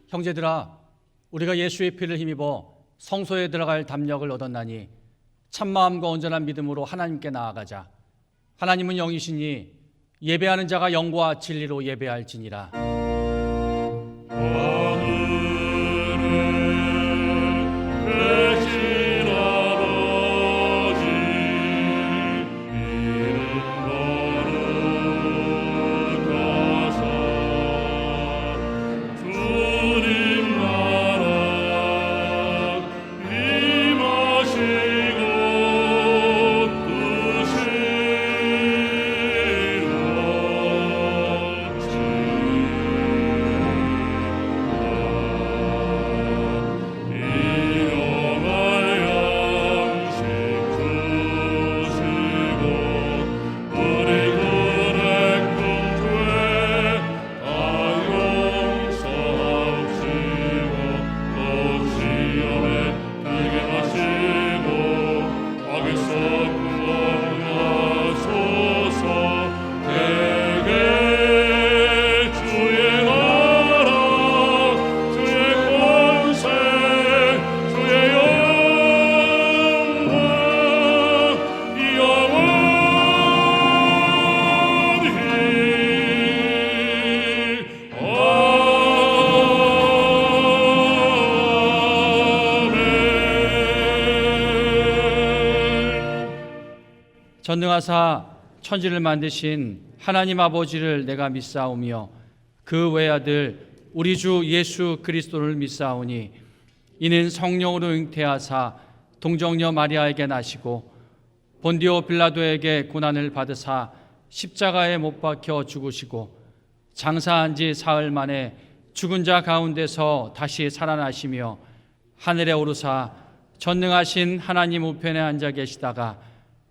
형제들아, 우리가 예수의 피를 힘입어 성소에 들어갈 담력을 얻었나니 참마음과 온전한 믿음으로 하나님께 나아가자. 하나님은 영이시니 예배하는 자가 영과 진리로 예배할지니라. 전능하사 천지를 만드신 하나님 아버지를 내가 믿사오며 그 외아들 우리 주 예수 그리스도를 믿사오니 이는 성령으로 잉태하사 동정녀 마리아에게 나시고 본디오 빌라도에게 고난을 받으사 십자가에 못 박혀 죽으시고 장사한 지 사흘 만에 죽은 자 가운데서 다시 살아나시며 하늘에 오르사 전능하신 하나님 우편에 앉아 계시다가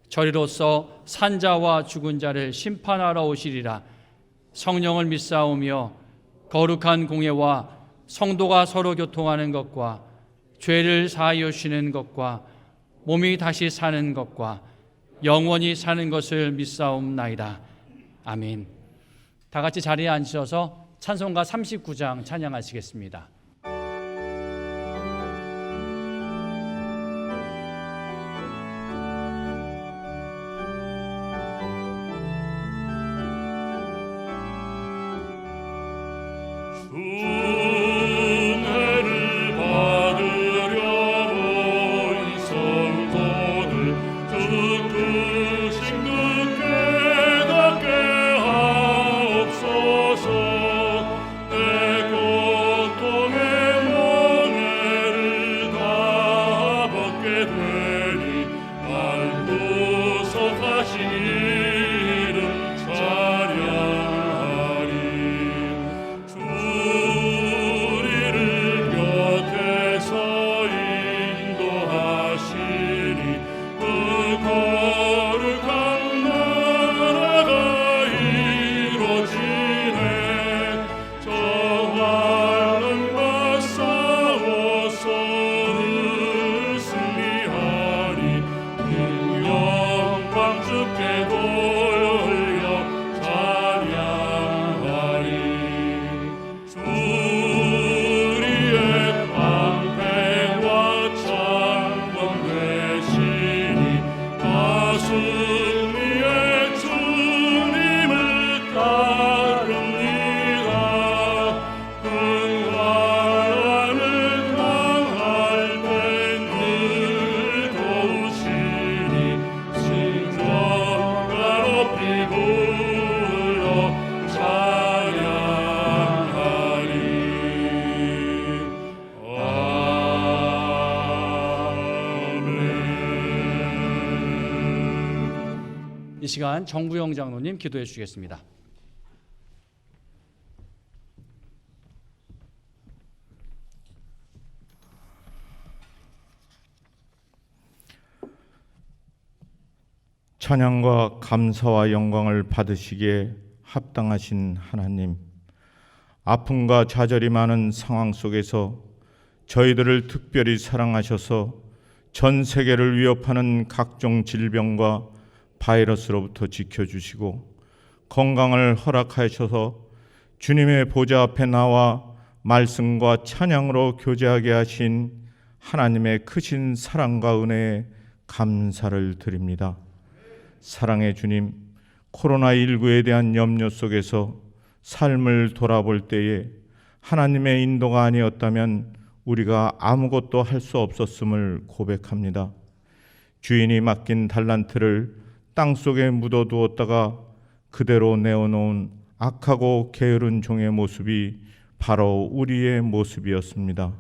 저리로서 산자와 죽은 자를 심판하러 오시리라. 성령을 믿사오며 거룩한 공예와 성도가 서로 교통하는 것과 죄를 사하여 주시는 것과 몸이 다시 사는 것과 영원히 사는 것을 믿사옵나이다. 아멘. 다 같이 자리에 앉으셔서 찬송가 39장 찬양하시겠습니다. 이 시간 정부영 장로님 기도해 주시겠습니다. 찬양과 감사와 영광을 받으시기에 합당하신 하나님, 아픔과 좌절이 많은 상황 속에서 저희들을 특별히 사랑하셔서 전 세계를 위협하는 각종 질병과 바이러스로부터 지켜주시고 건강을 허락하셔서 주님의 보좌 앞에 나와 말씀과 찬양으로 교제하게 하신 하나님의 크신 사랑과 은혜에 감사를 드립니다. 사랑의 주님, 코로나19에 대한 염려 속에서 삶을 돌아볼 때에 하나님의 인도가 아니었다면 우리가 아무것도 할 수 없었음을 고백합니다. 주인이 맡긴 달란트를 땅속에 묻어두었다가 그대로 내어놓은 악하고 게으른 종의 모습이 바로 우리의 모습이었습니다.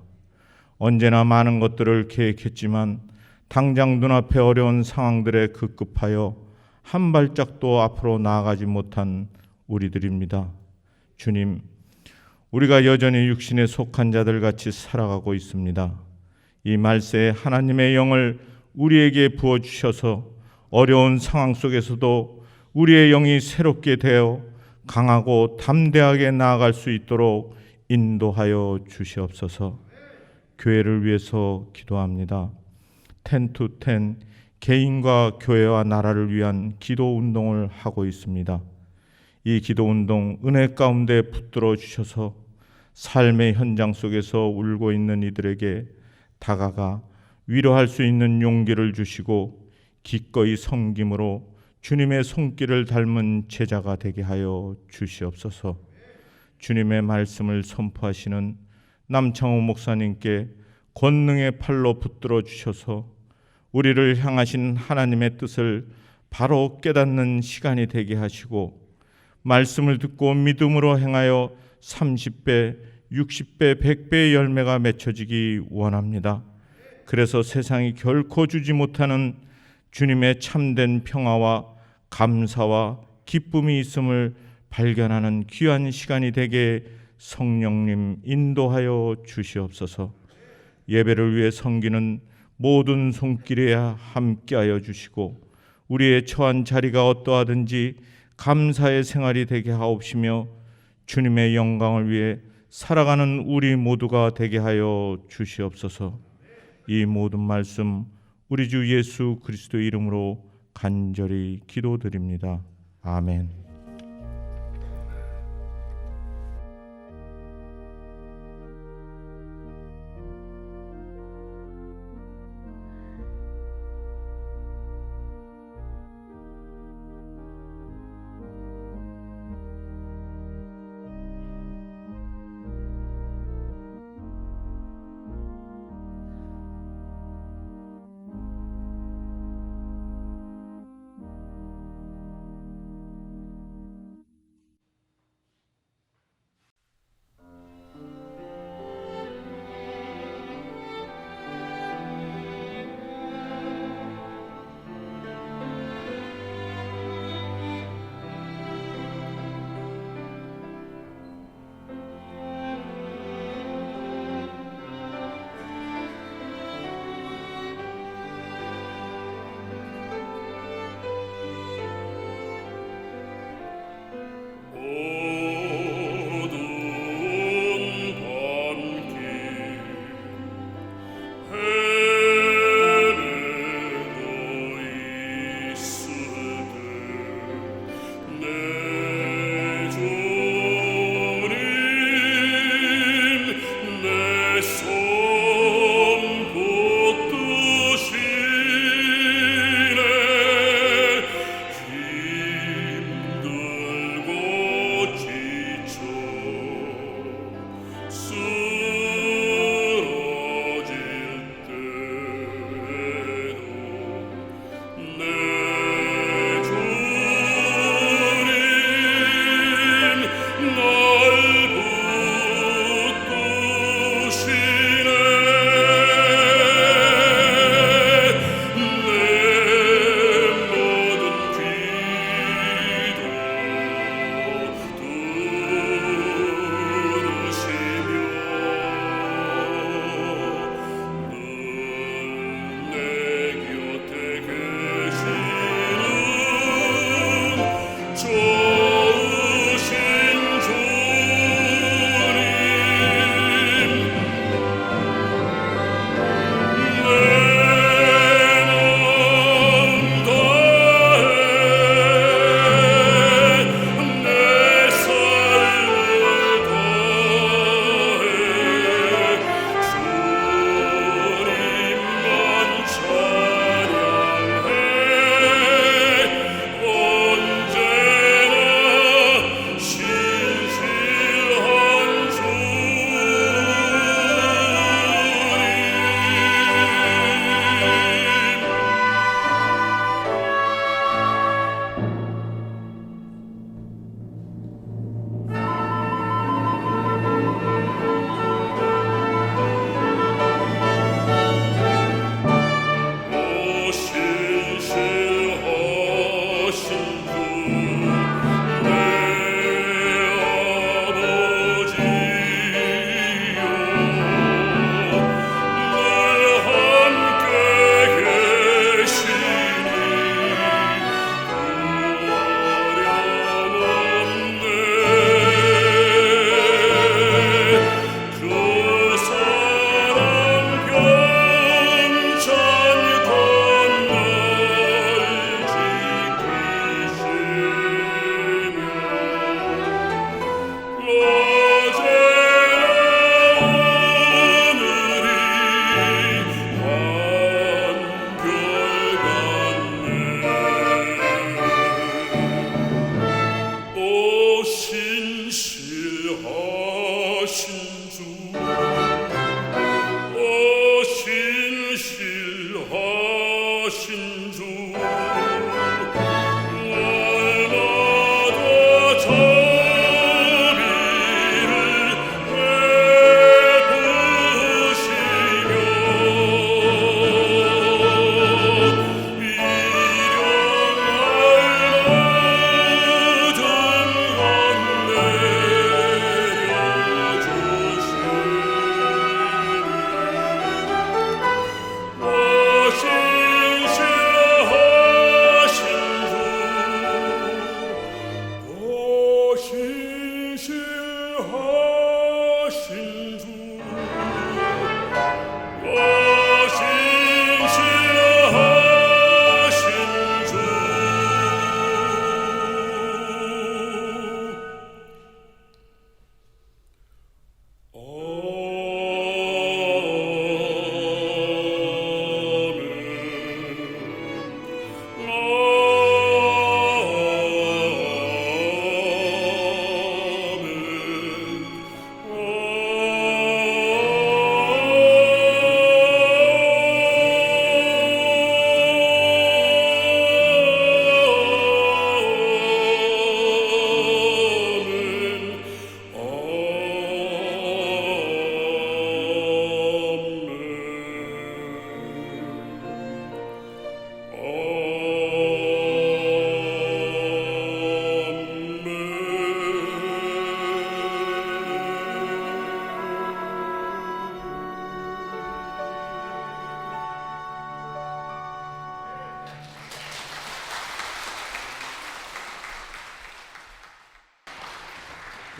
언제나 많은 것들을 계획했지만 당장 눈앞에 어려운 상황들에 급급하여 한 발짝도 앞으로 나아가지 못한 우리들입니다. 주님, 우리가 여전히 육신에 속한 자들 같이 살아가고 있습니다. 이 말세에 하나님의 영을 우리에게 부어주셔서 어려운 상황 속에서도 우리의 영이 새롭게 되어 강하고 담대하게 나아갈 수 있도록 인도하여 주시옵소서. 교회를 위해서 기도합니다. 10to10 개인과 교회와 나라를 위한 기도 운동을 하고 있습니다. 이 기도 운동 은혜 가운데 붙들어 주셔서 삶의 현장 속에서 울고 있는 이들에게 다가가 위로할 수 있는 용기를 주시고 기꺼이 섬김으로 주님의 손길을 닮은 제자가 되게 하여 주시옵소서. 주님의 말씀을 선포하시는 남창호 목사님께 권능의 팔로 붙들어 주셔서 우리를 향하신 하나님의 뜻을 바로 깨닫는 시간이 되게 하시고 말씀을 듣고 믿음으로 행하여 30배, 60배, 100배의 열매가 맺혀지기 원합니다. 그래서 세상이 결코 주지 못하는 주님의 참된 평화와 감사와 기쁨이 있음을 발견하는 귀한 시간이 되게 성령님 인도하여 주시옵소서. 예배를 위해 섬기는 모든 손길에 함께하여 주시고 우리의 처한 자리가 어떠하든지 감사의 생활이 되게 하옵시며 주님의 영광을 위해 살아가는 우리 모두가 되게 하여 주시옵소서. 이 모든 말씀 우리 주 예수 그리스도 이름으로 간절히 기도드립니다. 아멘.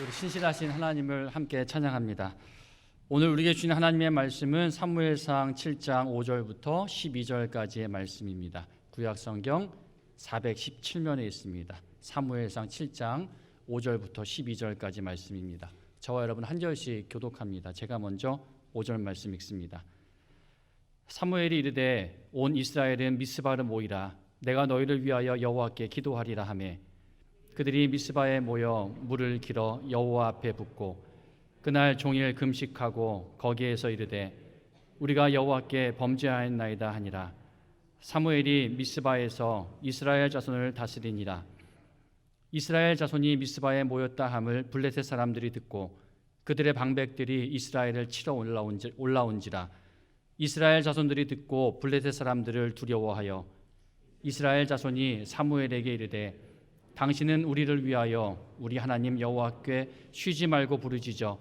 우리 신실하신 하나님을 함께 찬양합니다. 오늘 우리에게 주신 하나님의 말씀은 사무엘상 7장 5절부터 12절까지의 말씀입니다. 구약성경 417면에 있습니다. 사무엘상 7장 5절부터 12절까지 말씀입니다. 저와 여러분 한 절씩 교독합니다. 제가 먼저 5절 말씀 읽습니다. 사무엘이 이르되 온 이스라엘은 미스바로 모이라. 내가 너희를 위하여 여호와께 기도하리라 하며 그들이 미스바에 모여 물을 길어 여호와 앞에 붓고 그날 종일 금식하고 거기에서 이르되 우리가 여호와께 범죄하였나이다 하니라. 사무엘이 미스바에서 이스라엘 자손을 다스리니라. 이스라엘 자손이 미스바에 모였다 함을 블레셋 사람들이 듣고 그들의 방백들이 이스라엘을 치러 올라온지라. 이스라엘 자손들이 듣고 블레셋 사람들을 두려워하여 이스라엘 자손이 사무엘에게 이르되 당신은 우리를 위하여 우리 하나님 여호와께 쉬지 말고 부르짖어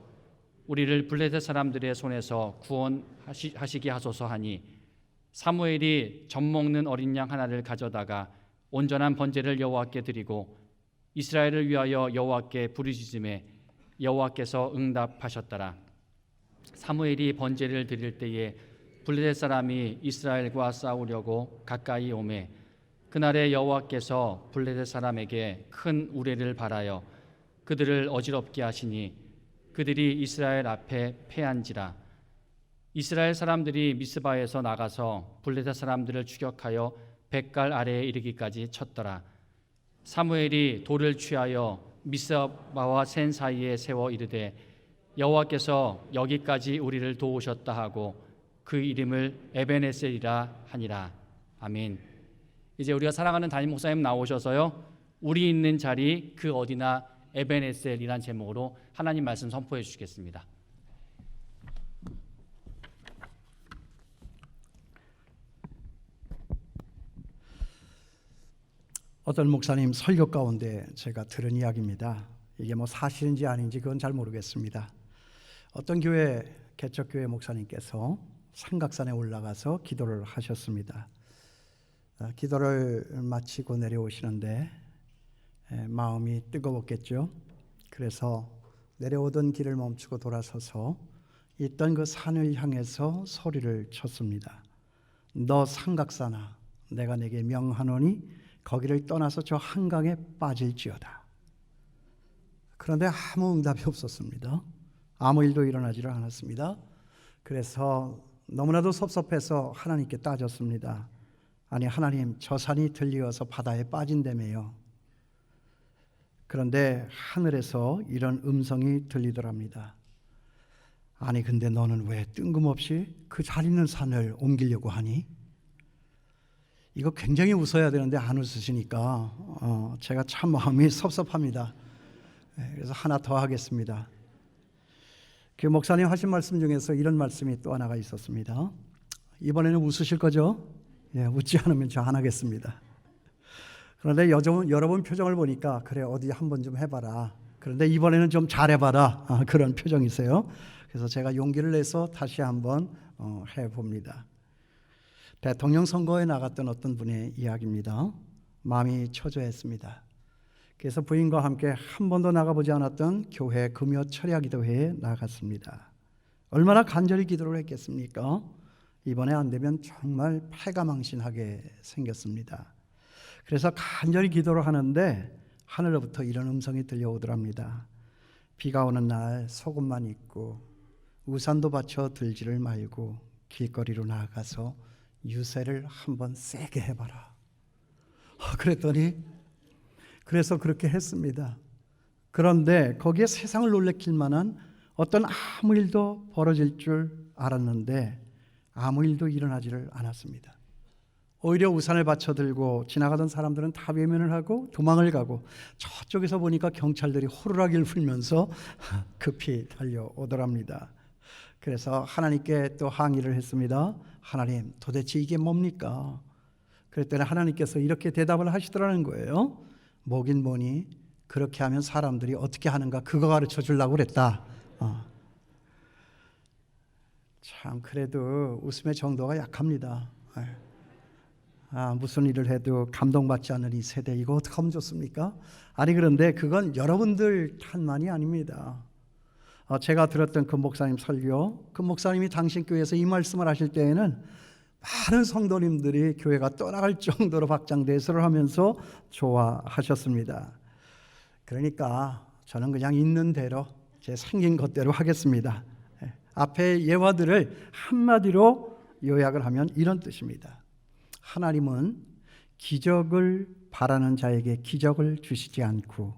우리를 블레셋 사람들의 손에서 구원하시게 하소서 하니 사무엘이 젖먹는 어린 양 하나를 가져다가 온전한 번제를 여호와께 드리고 이스라엘을 위하여 여호와께 부르짖음에 여호와께서 응답하셨더라. 사무엘이 번제를 드릴 때에 블레셋 사람이 이스라엘과 싸우려고 가까이 오매 그날에 여호와께서 블레셋 사람에게 큰 우레를 발하여 그들을 어지럽게 하시니 그들이 이스라엘 앞에 패한지라. 이스라엘 사람들이 미스바에서 나가서 블레셋 사람들을 추격하여 뱃갈 아래에 이르기까지 쳤더라. 사무엘이 돌을 취하여 미스바와 센 사이에 세워 이르되 여호와께서 여기까지 우리를 도우셨다 하고 그 이름을 에베네셀이라 하니라. 아멘. 이제 우리가 사랑하는 담임 목사님 나오셔서요. 우리 있는 자리 그 어디나 에베네셀이란 제목으로 하나님 말씀 선포해 주시겠습니다. 어떤 목사님 설교 가운데 제가 들은 이야기입니다. 이게 뭐 사실인지 아닌지 그건 잘 모르겠습니다. 어떤 교회 개척교회 목사님께서 삼각산에 올라가서 기도를 하셨습니다. 기도를 마치고 내려오시는데 마음이 뜨거웠겠죠. 그래서 내려오던 길을 멈추고 돌아서서 있던 그 산을 향해서 소리를 쳤습니다. 너 삼각산아, 내가 내게 명하노니 거기를 떠나서 저 한강에 빠질지어다. 그런데 아무 응답이 없었습니다. 아무 일도 일어나지를 않았습니다. 그래서 너무나도 섭섭해서 하나님께 따졌습니다. 아니 하나님, 저 산이 들리어서 바다에 빠진다며요. 그런데 하늘에서 이런 음성이 들리더랍니다. 아니 근데 너는 왜 뜬금없이 그 잘 있는 산을 옮기려고 하니? 이거 굉장히 웃어야 되는데 안 웃으시니까 제가 참 마음이 섭섭합니다. 그래서 하나 더 하겠습니다. 그 목사님 하신 말씀 중에서 이런 말씀이 또 하나가 있었습니다. 이번에는 웃으실 거죠? 예, 웃지 않으면 저 안 하겠습니다. 그런데 여러분 표정을 보니까 그래 어디 한번 좀 해봐라. 그런데 이번에는 좀 잘해봐라. 그런 표정이세요. 그래서 제가 용기를 내서 다시 한번 해봅니다. 대통령 선거에 나갔던 어떤 분의 이야기입니다. 마음이 초조했습니다. 그래서 부인과 함께 한 번도 나가보지 않았던 교회 금요 철야 기도회에 나갔습니다. 얼마나 간절히 기도를 했겠습니까? 이번에 안 되면 정말 패가망신하게 생겼습니다. 그래서 간절히 기도를 하는데 하늘로부터 이런 음성이 들려오더랍니다. 비가 오는 날 속옷만 입고 우산도 받쳐 들지를 말고 길거리로 나가서 유세를 한번 세게 해봐라. 그래서 그렇게 했습니다. 그런데 거기에 세상을 놀래킬 만한 어떤 아무 일도 벌어질 줄 알았는데 아무 일도 일어나지를 않았습니다. 오히려 우산을 받쳐 들고 지나가던 사람들은 다 외면을 하고 도망을 가고 저쪽에서 보니까 경찰들이 호루라기를 불면서 급히 달려오더랍니다. 그래서 하나님께 또 항의를 했습니다. 하나님, 도대체 이게 뭡니까? 그랬더니 하나님께서 이렇게 대답을 하시더라는 거예요. 뭐긴 뭐니 그렇게 하면 사람들이 어떻게 하는가 그거 가르쳐 주려고 그랬다. 참 그래도 웃음의 정도가 약합니다. 무슨 일을 해도 감동받지 않는 이 세대, 이거 어떻게 하면 좋습니까? 아니, 그런데 그건 여러분들 탓만이 아닙니다. 제가 들었던 그 목사님 설교, 그 목사님이 당신 교회에서 이 말씀을 하실 때에는 많은 성도님들이 교회가 떠나갈 정도로 박장대소를 하면서 좋아하셨습니다. 그러니까 저는 그냥 있는 대로 제 생긴 것대로 하겠습니다. 앞에 예화들을 한마디로 요약을 하면 이런 뜻입니다. 하나님은 기적을 바라는 자에게 기적을 주시지 않고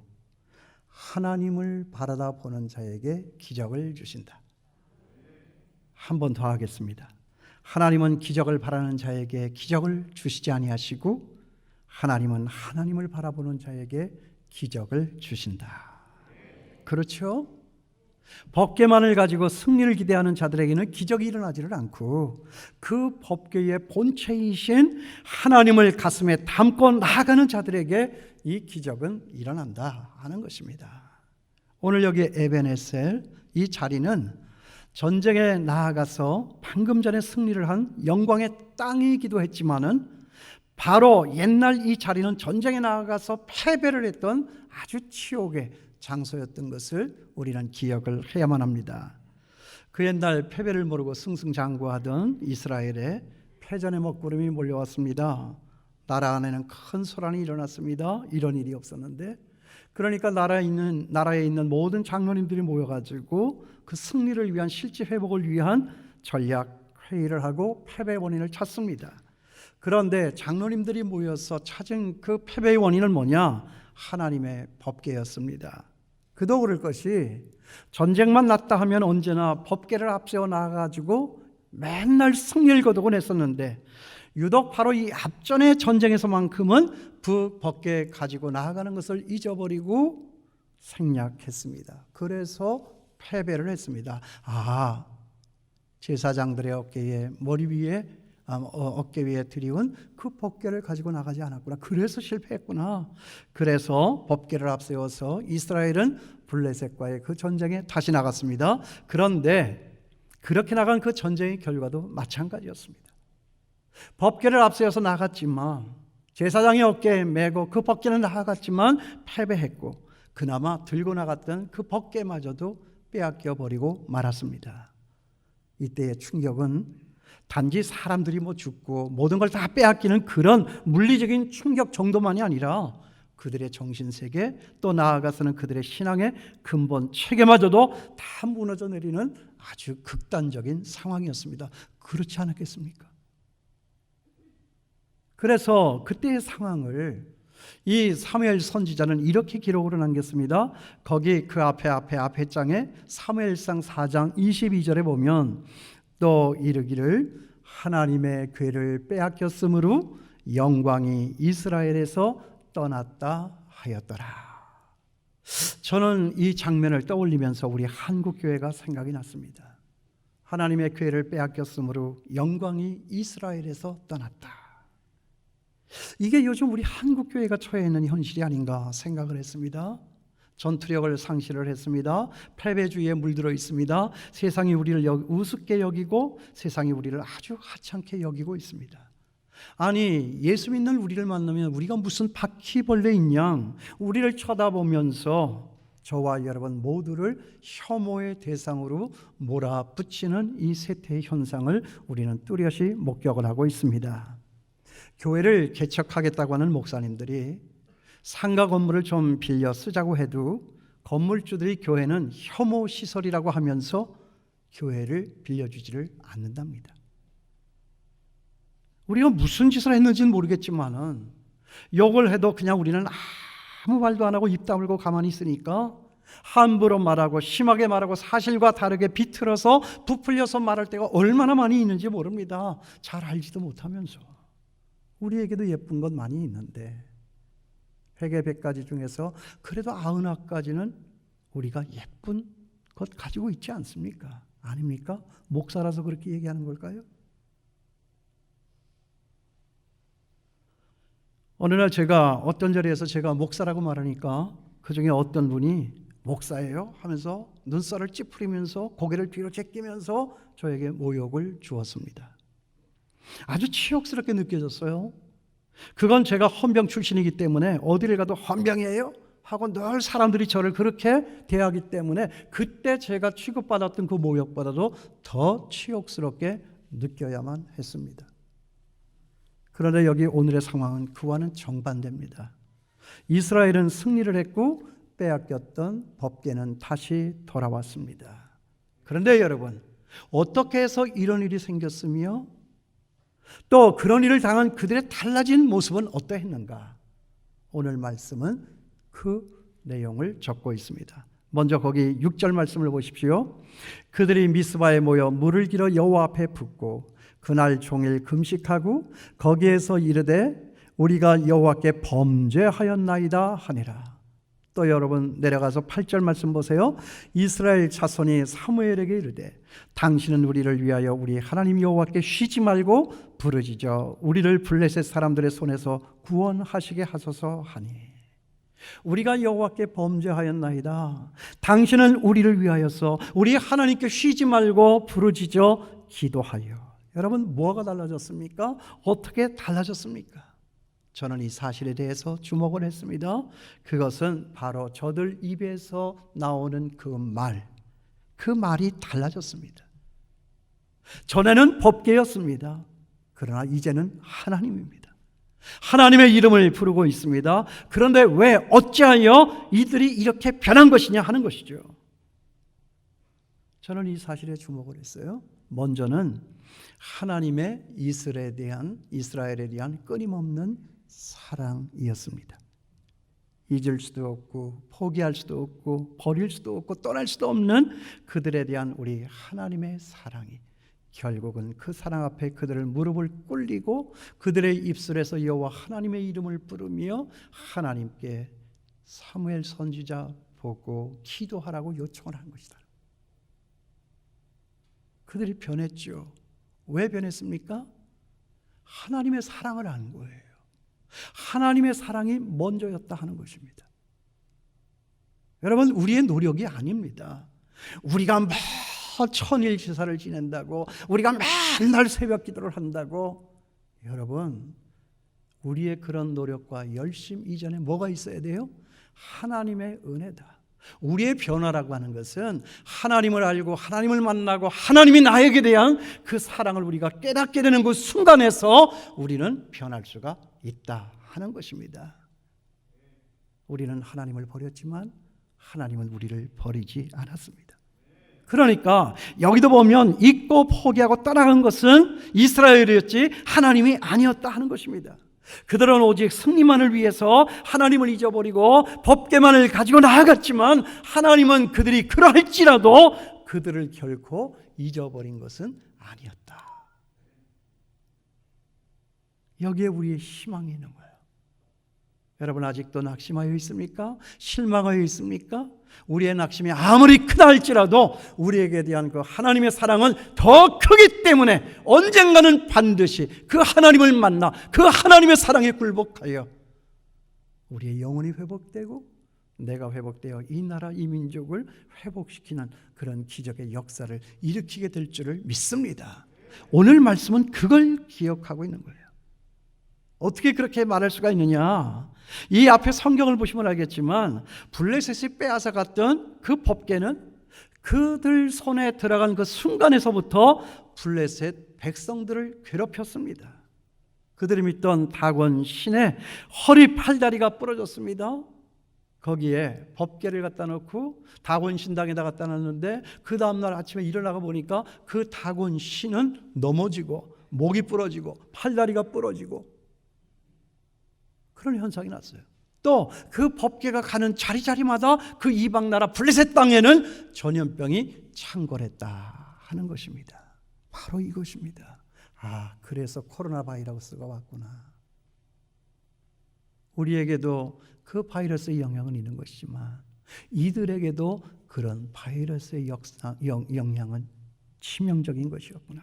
하나님을 바라다 보는 자에게 기적을 주신다. 한 번 더 하겠습니다. 하나님은 기적을 바라는 자에게 기적을 주시지 아니하시고 하나님은 하나님을 바라보는 자에게 기적을 주신다. 그렇죠? 법궤만을 가지고 승리를 기대하는 자들에게는 기적이 일어나지를 않고 그 법궤의 본체이신 하나님을 가슴에 담고 나아가는 자들에게 이 기적은 일어난다 하는 것입니다. 오늘 여기 에벤에셀 이 자리는 전쟁에 나아가서 방금 전에 승리를 한 영광의 땅이기도 했지만은 바로 옛날 이 자리는 전쟁에 나아가서 패배를 했던 아주 치욕의 장소였던 것을 우리는 기억을 해야만 합니다. 그 옛날 패배를 모르고 승승장구하던 이스라엘에 패전의 먹구름이 몰려왔습니다. 나라 안에는 큰 소란이 일어났습니다. 이런 일이 없었는데, 그러니까 나라에 있는 모든 장로님들이 모여가지고 그 승리를 위한 실제 회복을 위한 전략 회의를 하고 패배의 원인을 찾습니다. 그런데 장로님들이 모여서 찾은 그 패배의 원인은 뭐냐? 하나님의 법궤였습니다. 그도 그럴 것이 전쟁만 났다 하면 언제나 법궤를 앞세워 나가지고 맨날 승리를 거두곤 했었는데 유독 바로 이 앞전의 전쟁에서만큼은 그 법궤 가지고 나아가는 것을 잊어버리고 생략했습니다. 그래서 패배를 했습니다. 제사장들의 어깨 위에 드리운 그 법궤를 가지고 나가지 않았구나. 그래서 실패했구나. 그래서 법궤를 앞세워서 이스라엘은 블레셋과의 그 전쟁에 다시 나갔습니다. 그런데 그렇게 나간 그 전쟁의 결과도 마찬가지였습니다. 법궤를 앞세워서 나갔지만 제사장의 어깨에 메고 그 법궤는 나아갔지만 패배했고 그나마 들고 나갔던 그 법궤마저도 빼앗겨 버리고 말았습니다. 이때의 충격은 단지 사람들이 죽고 모든 걸 다 빼앗기는 그런 물리적인 충격 정도만이 아니라 그들의 정신세계, 또 나아가서는 그들의 신앙의 근본 체계마저도 다 무너져 내리는 아주 극단적인 상황이었습니다. 그렇지 않았겠습니까? 그래서 그때의 상황을 이 사무엘 선지자는 이렇게 기록으로 남겼습니다. 거기 그 앞에 장에 사무엘상 4장 22절에 보면 또 이르기를 하나님의 궤를 빼앗겼으므로 영광이 이스라엘에서 떠났다 하였더라. 저는 이 장면을 떠올리면서 우리 한국교회가 생각이 났습니다. 하나님의 궤를 빼앗겼으므로 영광이 이스라엘에서 떠났다. 이게 요즘 우리 한국교회가 처해 있는 현실이 아닌가 생각을 했습니다. 전투력을 상실을 했습니다. 패배주의에 물들어 있습니다. 세상이 우리를 우습게 여기고 세상이 우리를 아주 하찮게 여기고 있습니다. 아니, 예수 믿는 우리를 만나면 우리가 무슨 바퀴벌레인 양 우리를 쳐다보면서 저와 여러분 모두를 혐오의 대상으로 몰아붙이는 이 세태의 현상을 우리는 뚜렷이 목격을 하고 있습니다. 교회를 개척하겠다고 하는 목사님들이 상가 건물을 좀 빌려 쓰자고 해도 건물주들이 교회는 혐오 시설이라고 하면서 교회를 빌려주지를 않는답니다. 우리가 무슨 짓을 했는지는 모르겠지만은 욕을 해도 그냥 우리는 아무 말도 안 하고 입 다물고 가만히 있으니까 함부로 말하고 심하게 말하고 사실과 다르게 비틀어서 부풀려서 말할 때가 얼마나 많이 있는지 모릅니다. 잘 알지도 못하면서. 우리에게도 예쁜 것 많이 있는데 회개 100가지 중에서 그래도 99가지는 우리가 예쁜 것 가지고 있지 않습니까? 아닙니까? 목사라서 그렇게 얘기하는 걸까요? 어느 날 제가 어떤 자리에서 제가 목사라고 말하니까 그 중에 어떤 분이 목사예요? 하면서 눈살을 찌푸리면서 고개를 뒤로 제끼면서 저에게 모욕을 주었습니다. 아주 치욕스럽게 느껴졌어요. 그건 제가 헌병 출신이기 때문에 어디를 가도 헌병이에요 하고 늘 사람들이 저를 그렇게 대하기 때문에 그때 제가 취급받았던 그 모욕보다도 더 치욕스럽게 느껴야만 했습니다. 그런데 여기 오늘의 상황은 그와는 정반대입니다. 이스라엘은 승리를 했고 빼앗겼던 법궤는 다시 돌아왔습니다. 그런데 여러분, 어떻게 해서 이런 일이 생겼으며 또 그런 일을 당한 그들의 달라진 모습은 어떠했는가? 오늘 말씀은 그 내용을 적고 있습니다. 먼저 거기 6절 말씀을 보십시오. 그들이 미스바에 모여 물을 길어 여호와 앞에 붓고 그날 종일 금식하고 거기에서 이르되 우리가 여호와께 범죄하였나이다 하니라. 또 여러분 내려가서 8절 말씀 보세요. 이스라엘 자손이 사무엘에게 이르되 당신은 우리를 위하여 우리 하나님 여호와께 쉬지 말고 부르짖어 우리를 블레셋 사람들의 손에서 구원하시게 하소서 하니 우리가 여호와께 범죄하였나이다. 당신은 우리를 위하여서 우리 하나님께 쉬지 말고 부르짖어 기도하여. 여러분 뭐가 달라졌습니까? 어떻게 달라졌습니까? 저는 이 사실에 대해서 주목을 했습니다. 그것은 바로 저들 입에서 나오는 그 말이 달라졌습니다. 전에는 법궤였습니다. 그러나 이제는 하나님입니다. 하나님의 이름을 부르고 있습니다. 그런데 왜 어찌하여 이들이 이렇게 변한 것이냐 하는 것이죠. 저는 이 사실에 주목을 했어요. 먼저는 하나님의 이스라엘에 대한 끊임없는 사랑이었습니다. 잊을 수도 없고 포기할 수도 없고 버릴 수도 없고 떠날 수도 없는 그들에 대한 우리 하나님의 사랑이 결국은 그 사랑 앞에 그들을 무릎을 꿇리고 그들의 입술에서 여호와 하나님의 이름을 부르며 하나님께 사무엘 선지자 보고 기도하라고 요청을 한 것이다. 그들이 변했죠. 왜 변했습니까? 하나님의 사랑을 안 거예요. 하나님의 사랑이 먼저였다 하는 것입니다. 여러분 우리의 노력이 아닙니다. 우리가 천일지사를 지낸다고 우리가 맨날 새벽 기도를 한다고 여러분 우리의 그런 노력과 열심 이전에 뭐가 있어야 돼요? 하나님의 은혜다. 우리의 변화라고 하는 것은 하나님을 알고 하나님을 만나고 하나님이 나에게 대한 그 사랑을 우리가 깨닫게 되는 그 순간에서 우리는 변할 수가 있다 하는 것입니다. 우리는 하나님을 버렸지만 하나님은 우리를 버리지 않았습니다. 그러니까 여기도 보면 잊고 포기하고 따라간 것은 이스라엘이었지 하나님이 아니었다 하는 것입니다. 그들은 오직 승리만을 위해서 하나님을 잊어버리고 법궤만을 가지고 나아갔지만 하나님은 그들이 그러할지라도 그들을 결코 잊어버린 것은 아니었다. 여기에 우리의 희망이 있는 거예요. 여러분 아직도 낙심하여 있습니까? 실망하여 있습니까? 우리의 낙심이 아무리 크다 할지라도 우리에게 대한 그 하나님의 사랑은 더 크기 때문에 언젠가는 반드시 그 하나님을 만나 그 하나님의 사랑에 굴복하여 우리의 영혼이 회복되고 내가 회복되어 이 나라 이 민족을 회복시키는 그런 기적의 역사를 일으키게 될 줄을 믿습니다. 오늘 말씀은 그걸 기억하고 있는 거예요. 어떻게 그렇게 말할 수가 있느냐? 이 앞에 성경을 보시면 알겠지만 블레셋이 빼앗아 갔던 그 법궤는 그들 손에 들어간 그 순간에서부터 블레셋 백성들을 괴롭혔습니다. 그들이 믿던 다곤 신의 허리 팔다리가 부러졌습니다. 거기에 법궤를 갖다 놓고 다곤 신당에다 갖다 놨는데 그 다음날 아침에 일어나가 보니까 그 다곤 신은 넘어지고 목이 부러지고 팔다리가 부러지고 그런 현상이 났어요. 또 그 법궤가 가는 자리자리마다 그 이방 나라 블레셋 땅에는 전염병이 창궐했다 하는 것입니다. 바로 이것입니다. 그래서 코로나 바이러스가 왔구나. 우리에게도 그 바이러스의 영향은 있는 것이지만 이들에게도 그런 바이러스의 영향은 치명적인 것이었구나.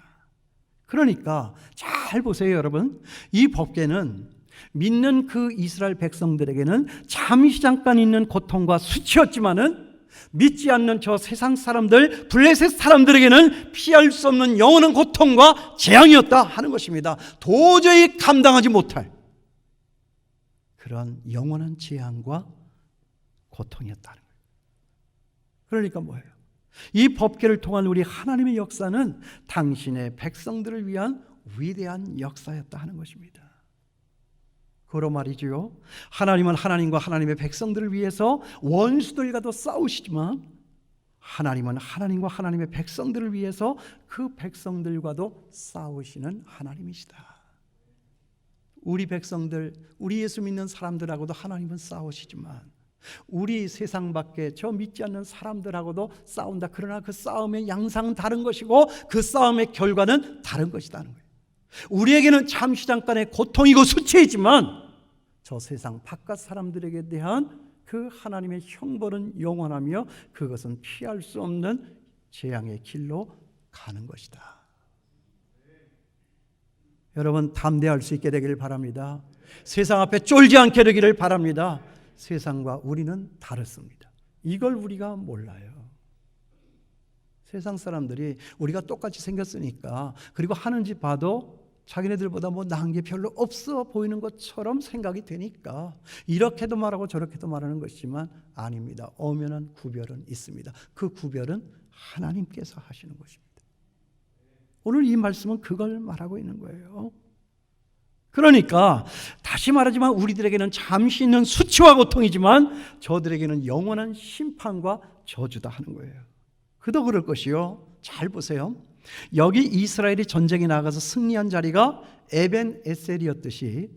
그러니까 잘 보세요 여러분. 이 법궤는 믿는 그 이스라엘 백성들에게는 잠시 잠깐 있는 고통과 수치였지만은 믿지 않는 저 세상 사람들 블레셋 사람들에게는 피할 수 없는 영원한 고통과 재앙이었다 하는 것입니다. 도저히 감당하지 못할 그런 영원한 재앙과 고통이었다는 거예요. 그러니까 뭐예요? 이 법궤를 통한 우리 하나님의 역사는 당신의 백성들을 위한 위대한 역사였다 하는 것입니다. 그러 말이지요. 하나님은 하나님과 하나님의 백성들을 위해서 원수들과도 싸우시지만 하나님은 하나님과 하나님의 백성들을 위해서 그 백성들과도 싸우시는 하나님이시다. 우리 백성들, 우리 예수 믿는 사람들하고도 하나님은 싸우시지만 우리 세상 밖에 저 믿지 않는 사람들하고도 싸운다. 그러나 그 싸움의 양상은 다른 것이고 그 싸움의 결과는 다른 것이라는 거예요. 우리에게는 잠시 잠깐의 고통이고 수치이지만 저 세상 바깥 사람들에게 대한 그 하나님의 형벌은 영원하며 그것은 피할 수 없는 재앙의 길로 가는 것이다. 여러분 담대할 수 있게 되기를 바랍니다. 세상 앞에 쫄지 않게 되기를 바랍니다. 세상과 우리는 다릅니다. 이걸 우리가 몰라요. 세상 사람들이 우리가 똑같이 생겼으니까 그리고 하는 짓 봐도 자기네들보다 뭐 나은 게 별로 없어 보이는 것처럼 생각이 되니까 이렇게도 말하고 저렇게도 말하는 것이지만 아닙니다. 엄연한 구별은 있습니다. 그 구별은 하나님께서 하시는 것입니다. 오늘 이 말씀은 그걸 말하고 있는 거예요. 그러니까 다시 말하지만 우리들에게는 잠시 있는 수치와 고통이지만 저들에게는 영원한 심판과 저주다 하는 거예요. 그도 그럴 것이요. 잘 보세요. 여기 이스라엘이 전쟁에 나가서 승리한 자리가 에벤 에셀이었듯이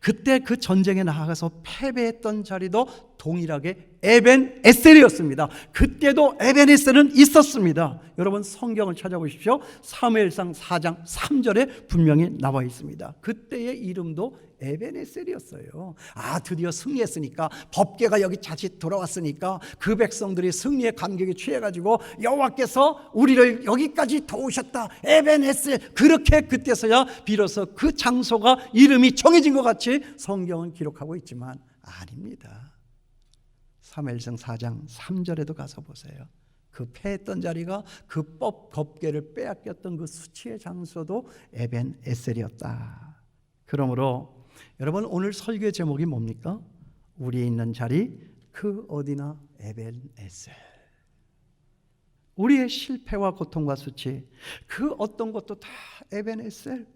그때 그 전쟁에 나가서 패배했던 자리도 동일하게 에벤 에셀이었습니다. 그때도 에벤 에셀은 있었습니다. 여러분 성경을 찾아보십시오. 사무엘상 4장 3절에 분명히 나와 있습니다. 그때의 이름도 에벤 에셀이었어요. 드디어 승리했으니까 법궤가 여기 자칫 돌아왔으니까 그 백성들이 승리의 감격에 취해가지고 여호와께서 우리를 여기까지 도우셨다. 에벤 에셀. 그렇게 그때서야 비로소 그 장소가 이름이 정해진 것 같이 성경은 기록하고 있지만 아닙니다. 사무엘상 4장 3절에도 가서 보세요. 그 패했던 자리가 그 법궤를 빼앗겼던 그 수치의 장소도 에벤 에셀이었다. 그러므로 여러분 오늘 설교의 제목이 뭡니까? 우리의 있는 자리 그 어디나 에벤 에셀. 우리의 실패와 고통과 수치 그 어떤 것도 다 에벤 에셀.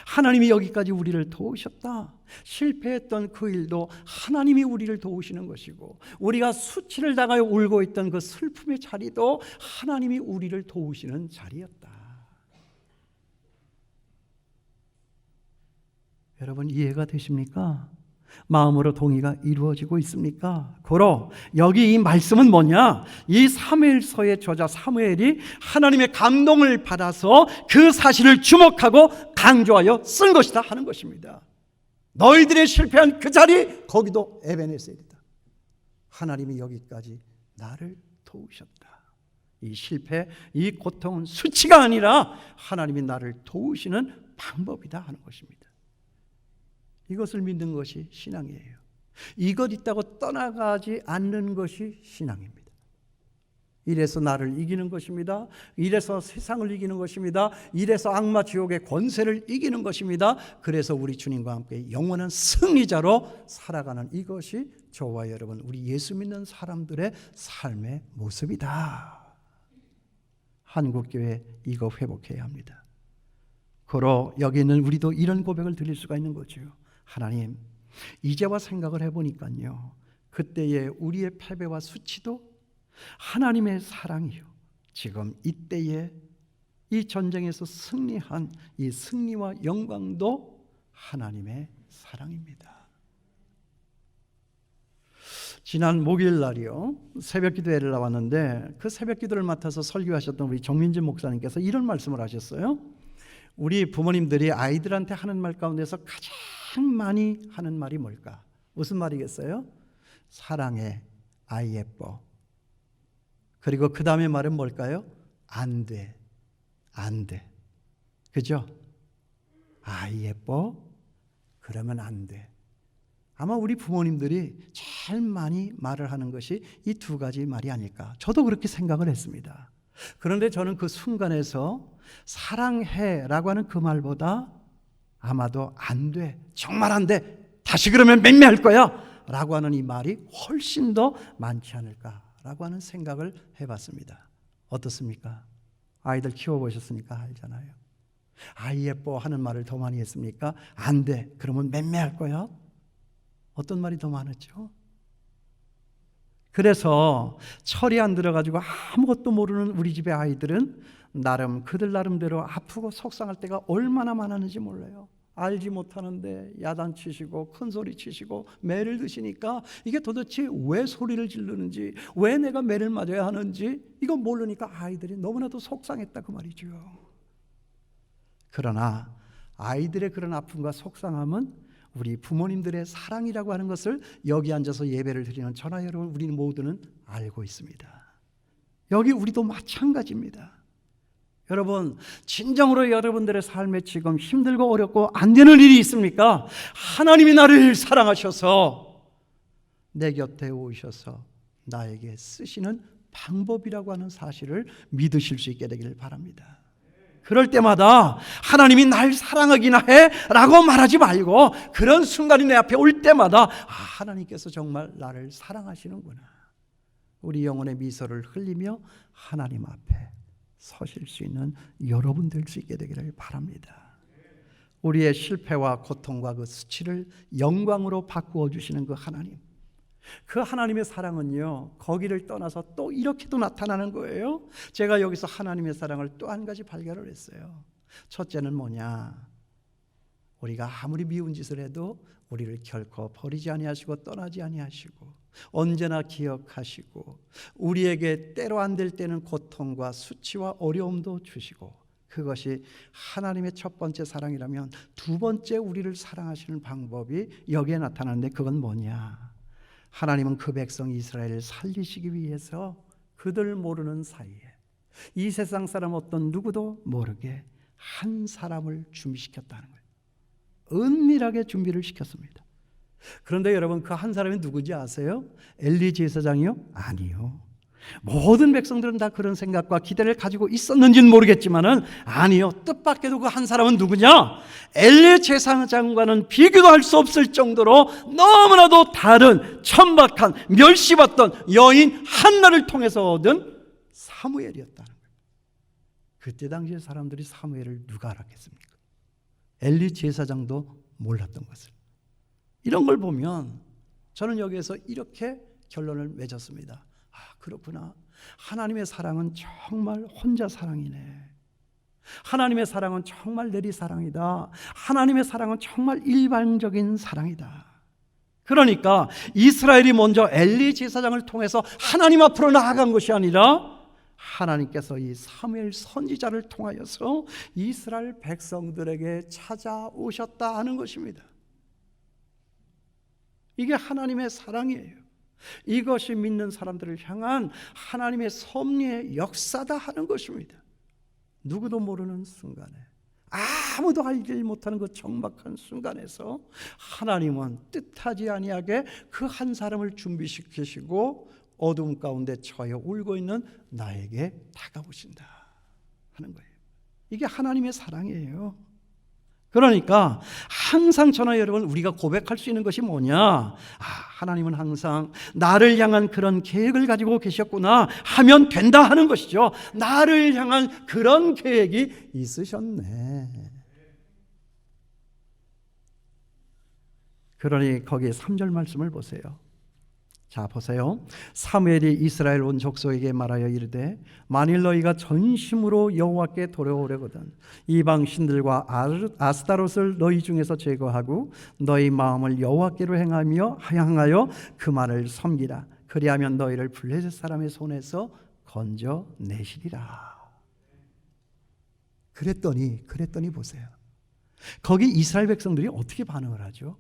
하나님이 여기까지 우리를 도우셨다. 실패했던 그 일도 하나님이 우리를 도우시는 것이고 우리가 수치를 당하여 울고 있던 그 슬픔의 자리도 하나님이 우리를 도우시는 자리였다. 여러분 이해가 되십니까? 마음으로 동의가 이루어지고 있습니까? 고로 여기 이 말씀은 뭐냐? 이 사무엘서의 저자 사무엘이 하나님의 감동을 받아서 그 사실을 주목하고 강조하여 쓴 것이다 하는 것입니다. 너희들의 실패한 그 자리 거기도 에벤에셀이다. 하나님이 여기까지 나를 도우셨다. 이 실패, 이 고통은 수치가 아니라 하나님이 나를 도우시는 방법이다 하는 것입니다. 이것을 믿는 것이 신앙이에요. 이것 있다고 떠나가지 않는 것이 신앙입니다. 이래서 나를 이기는 것입니다. 이래서 세상을 이기는 것입니다. 이래서 악마 지옥의 권세를 이기는 것입니다. 그래서 우리 주님과 함께 영원한 승리자로 살아가는 이것이 저와 여러분 우리 예수 믿는 사람들의 삶의 모습이다. 한국교회 이거 회복해야 합니다. 그러 여기 있는 우리도 이런 고백을 드릴 수가 있는 거죠. 하나님, 이제와 생각을 해보니까요, 그때의 우리의 패배와 수치도 하나님의 사랑이요, 지금 이때에 이 전쟁에서 승리한 이 승리와 영광도 하나님의 사랑입니다. 지난 목요일 날이요, 새벽 기도회를 나왔는데 그 새벽 기도를 맡아서 설교하셨던 우리 정민진 목사님께서 이런 말씀을 하셨어요. 우리 부모님들이 아이들한테 하는 말 가운데서 가장 많이 하는 말이 뭘까? 무슨 말이겠어요? 사랑해, 아이 예뻐. 그리고 그 다음에 말은 뭘까요? 안 돼, 안 돼. 그죠? 아이 예뻐? 그러면 안 돼. 아마 우리 부모님들이 제일 많이 말을 하는 것이 이 두 가지 말이 아닐까. 저도 그렇게 생각을 했습니다. 그런데 저는 그 순간에서 사랑해라고 하는 그 말보다 아마도 안 돼, 정말 안 돼, 다시 그러면 맹매할 거야 라고 하는 이 말이 훨씬 더 많지 않을까라고 하는 생각을 해봤습니다. 어떻습니까? 아이들 키워보셨으니까 알잖아요. 아이 예뻐 하는 말을 더 많이 했습니까? 안 돼. 그러면 맹매할 거야. 어떤 말이 더 많았죠? 그래서 철이 안 들어가지고 아무것도 모르는 우리 집의 아이들은 그들 나름대로 아프고 속상할 때가 얼마나 많았는지 몰라요. 알지 못하는데 야단치시고 큰소리 치시고 매를 드시니까 이게 도대체 왜 소리를 지르는지, 왜 내가 매를 맞아야 하는지 이거 모르니까 아이들이 너무나도 속상했다 그 말이죠. 그러나 아이들의 그런 아픔과 속상함은 우리 부모님들의 사랑이라고 하는 것을 여기 앉아서 예배를 드리는 전하 여러분, 우리 모두는 알고 있습니다. 여기 우리도 마찬가지입니다. 여러분, 진정으로 여러분들의 삶에 지금 힘들고 어렵고 안 되는 일이 있습니까? 하나님이 나를 사랑하셔서 내 곁에 오셔서 나에게 쓰시는 방법이라고 하는 사실을 믿으실 수 있게 되기를 바랍니다. 그럴 때마다 하나님이 날 사랑하기나 해 라고 말하지 말고, 그런 순간이 내 앞에 올 때마다 하나님께서 정말 나를 사랑하시는구나, 우리 영혼의 미소를 흘리며 하나님 앞에 서실 수 있는 여러분 될 수 있게 되기를 바랍니다. 우리의 실패와 고통과 그 수치를 영광으로 바꾸어 주시는 그 하나님, 그 하나님의 사랑은요, 거기를 떠나서 또 이렇게도 나타나는 거예요. 제가 여기서 하나님의 사랑을 또 한 가지 발견을 했어요. 첫째는 뭐냐? 우리가 아무리 미운 짓을 해도 우리를 결코 버리지 아니하시고 떠나지 아니하시고 언제나 기억하시고 우리에게 때로 안 될 때는 고통과 수치와 어려움도 주시고, 그것이 하나님의 첫 번째 사랑이라면 두 번째 우리를 사랑하시는 방법이 여기에 나타나는데, 그건 뭐냐? 하나님은 그 백성 이스라엘을 살리시기 위해서 그들 모르는 사이에 이 세상 사람 어떤 누구도 모르게 한 사람을 준비시켰다는 거예요. 은밀하게 준비를 시켰습니다. 그런데 여러분, 그 한 사람이 누구지 아세요? 엘리 제사장이요? 아니요. 모든 백성들은 다 그런 생각과 기대를 가지고 있었는지는 모르겠지만은 아니요, 뜻밖에도 그 한 사람은 누구냐? 엘리 제사장과는 비교도 할 수 없을 정도로 너무나도 다른 천박한 멸시받던 여인 한나를 통해서 얻은 사무엘이었다는 거예요. 그때 당시에 사람들이 사무엘을 누가 알았겠습니까? 엘리 제사장도 몰랐던 것을. 이런 걸 보면 저는 여기에서 이렇게 결론을 맺었습니다. 그렇구나. 하나님의 사랑은 정말 혼자 사랑이네. 하나님의 사랑은 정말 내리사랑이다. 하나님의 사랑은 정말 일방적인 사랑이다. 그러니까 이스라엘이 먼저 엘리 제사장을 통해서 하나님 앞으로 나아간 것이 아니라 하나님께서 이 사무엘 선지자를 통하여서 이스라엘 백성들에게 찾아오셨다 하는 것입니다. 이게 하나님의 사랑이에요. 이것이 믿는 사람들을 향한 하나님의 섭리의 역사다 하는 것입니다. 누구도 모르는 순간에, 아무도 알지 못하는 그 정박한 순간에서 하나님은 뜻하지 아니하게 그 한 사람을 준비시키시고 어둠 가운데 처해 울고 있는 나에게 다가오신다 하는 거예요. 이게 하나님의 사랑이에요. 그러니까 항상 저나 여러분, 우리가 고백할 수 있는 것이 뭐냐? 하나님은 항상 나를 향한 그런 계획을 가지고 계셨구나 하면 된다 하는 것이죠. 나를 향한 그런 계획이 있으셨네. 그러니 거기에 3절 말씀을 보세요. 자, 보세요. 사무엘이 이스라엘 온 족속에게 말하여 이르되, 만일 너희가 전심으로 여호와께 돌아오려거든 이방 신들과 아스타롯을 너희 중에서 제거하고 너희 마음을 여호와께로 향하여 그만을 섬기라. 그리하면 너희를 블레셋 사람의 손에서 건져내시리라. 그랬더니 보세요. 거기 이스라엘 백성들이 어떻게 반응을 하죠?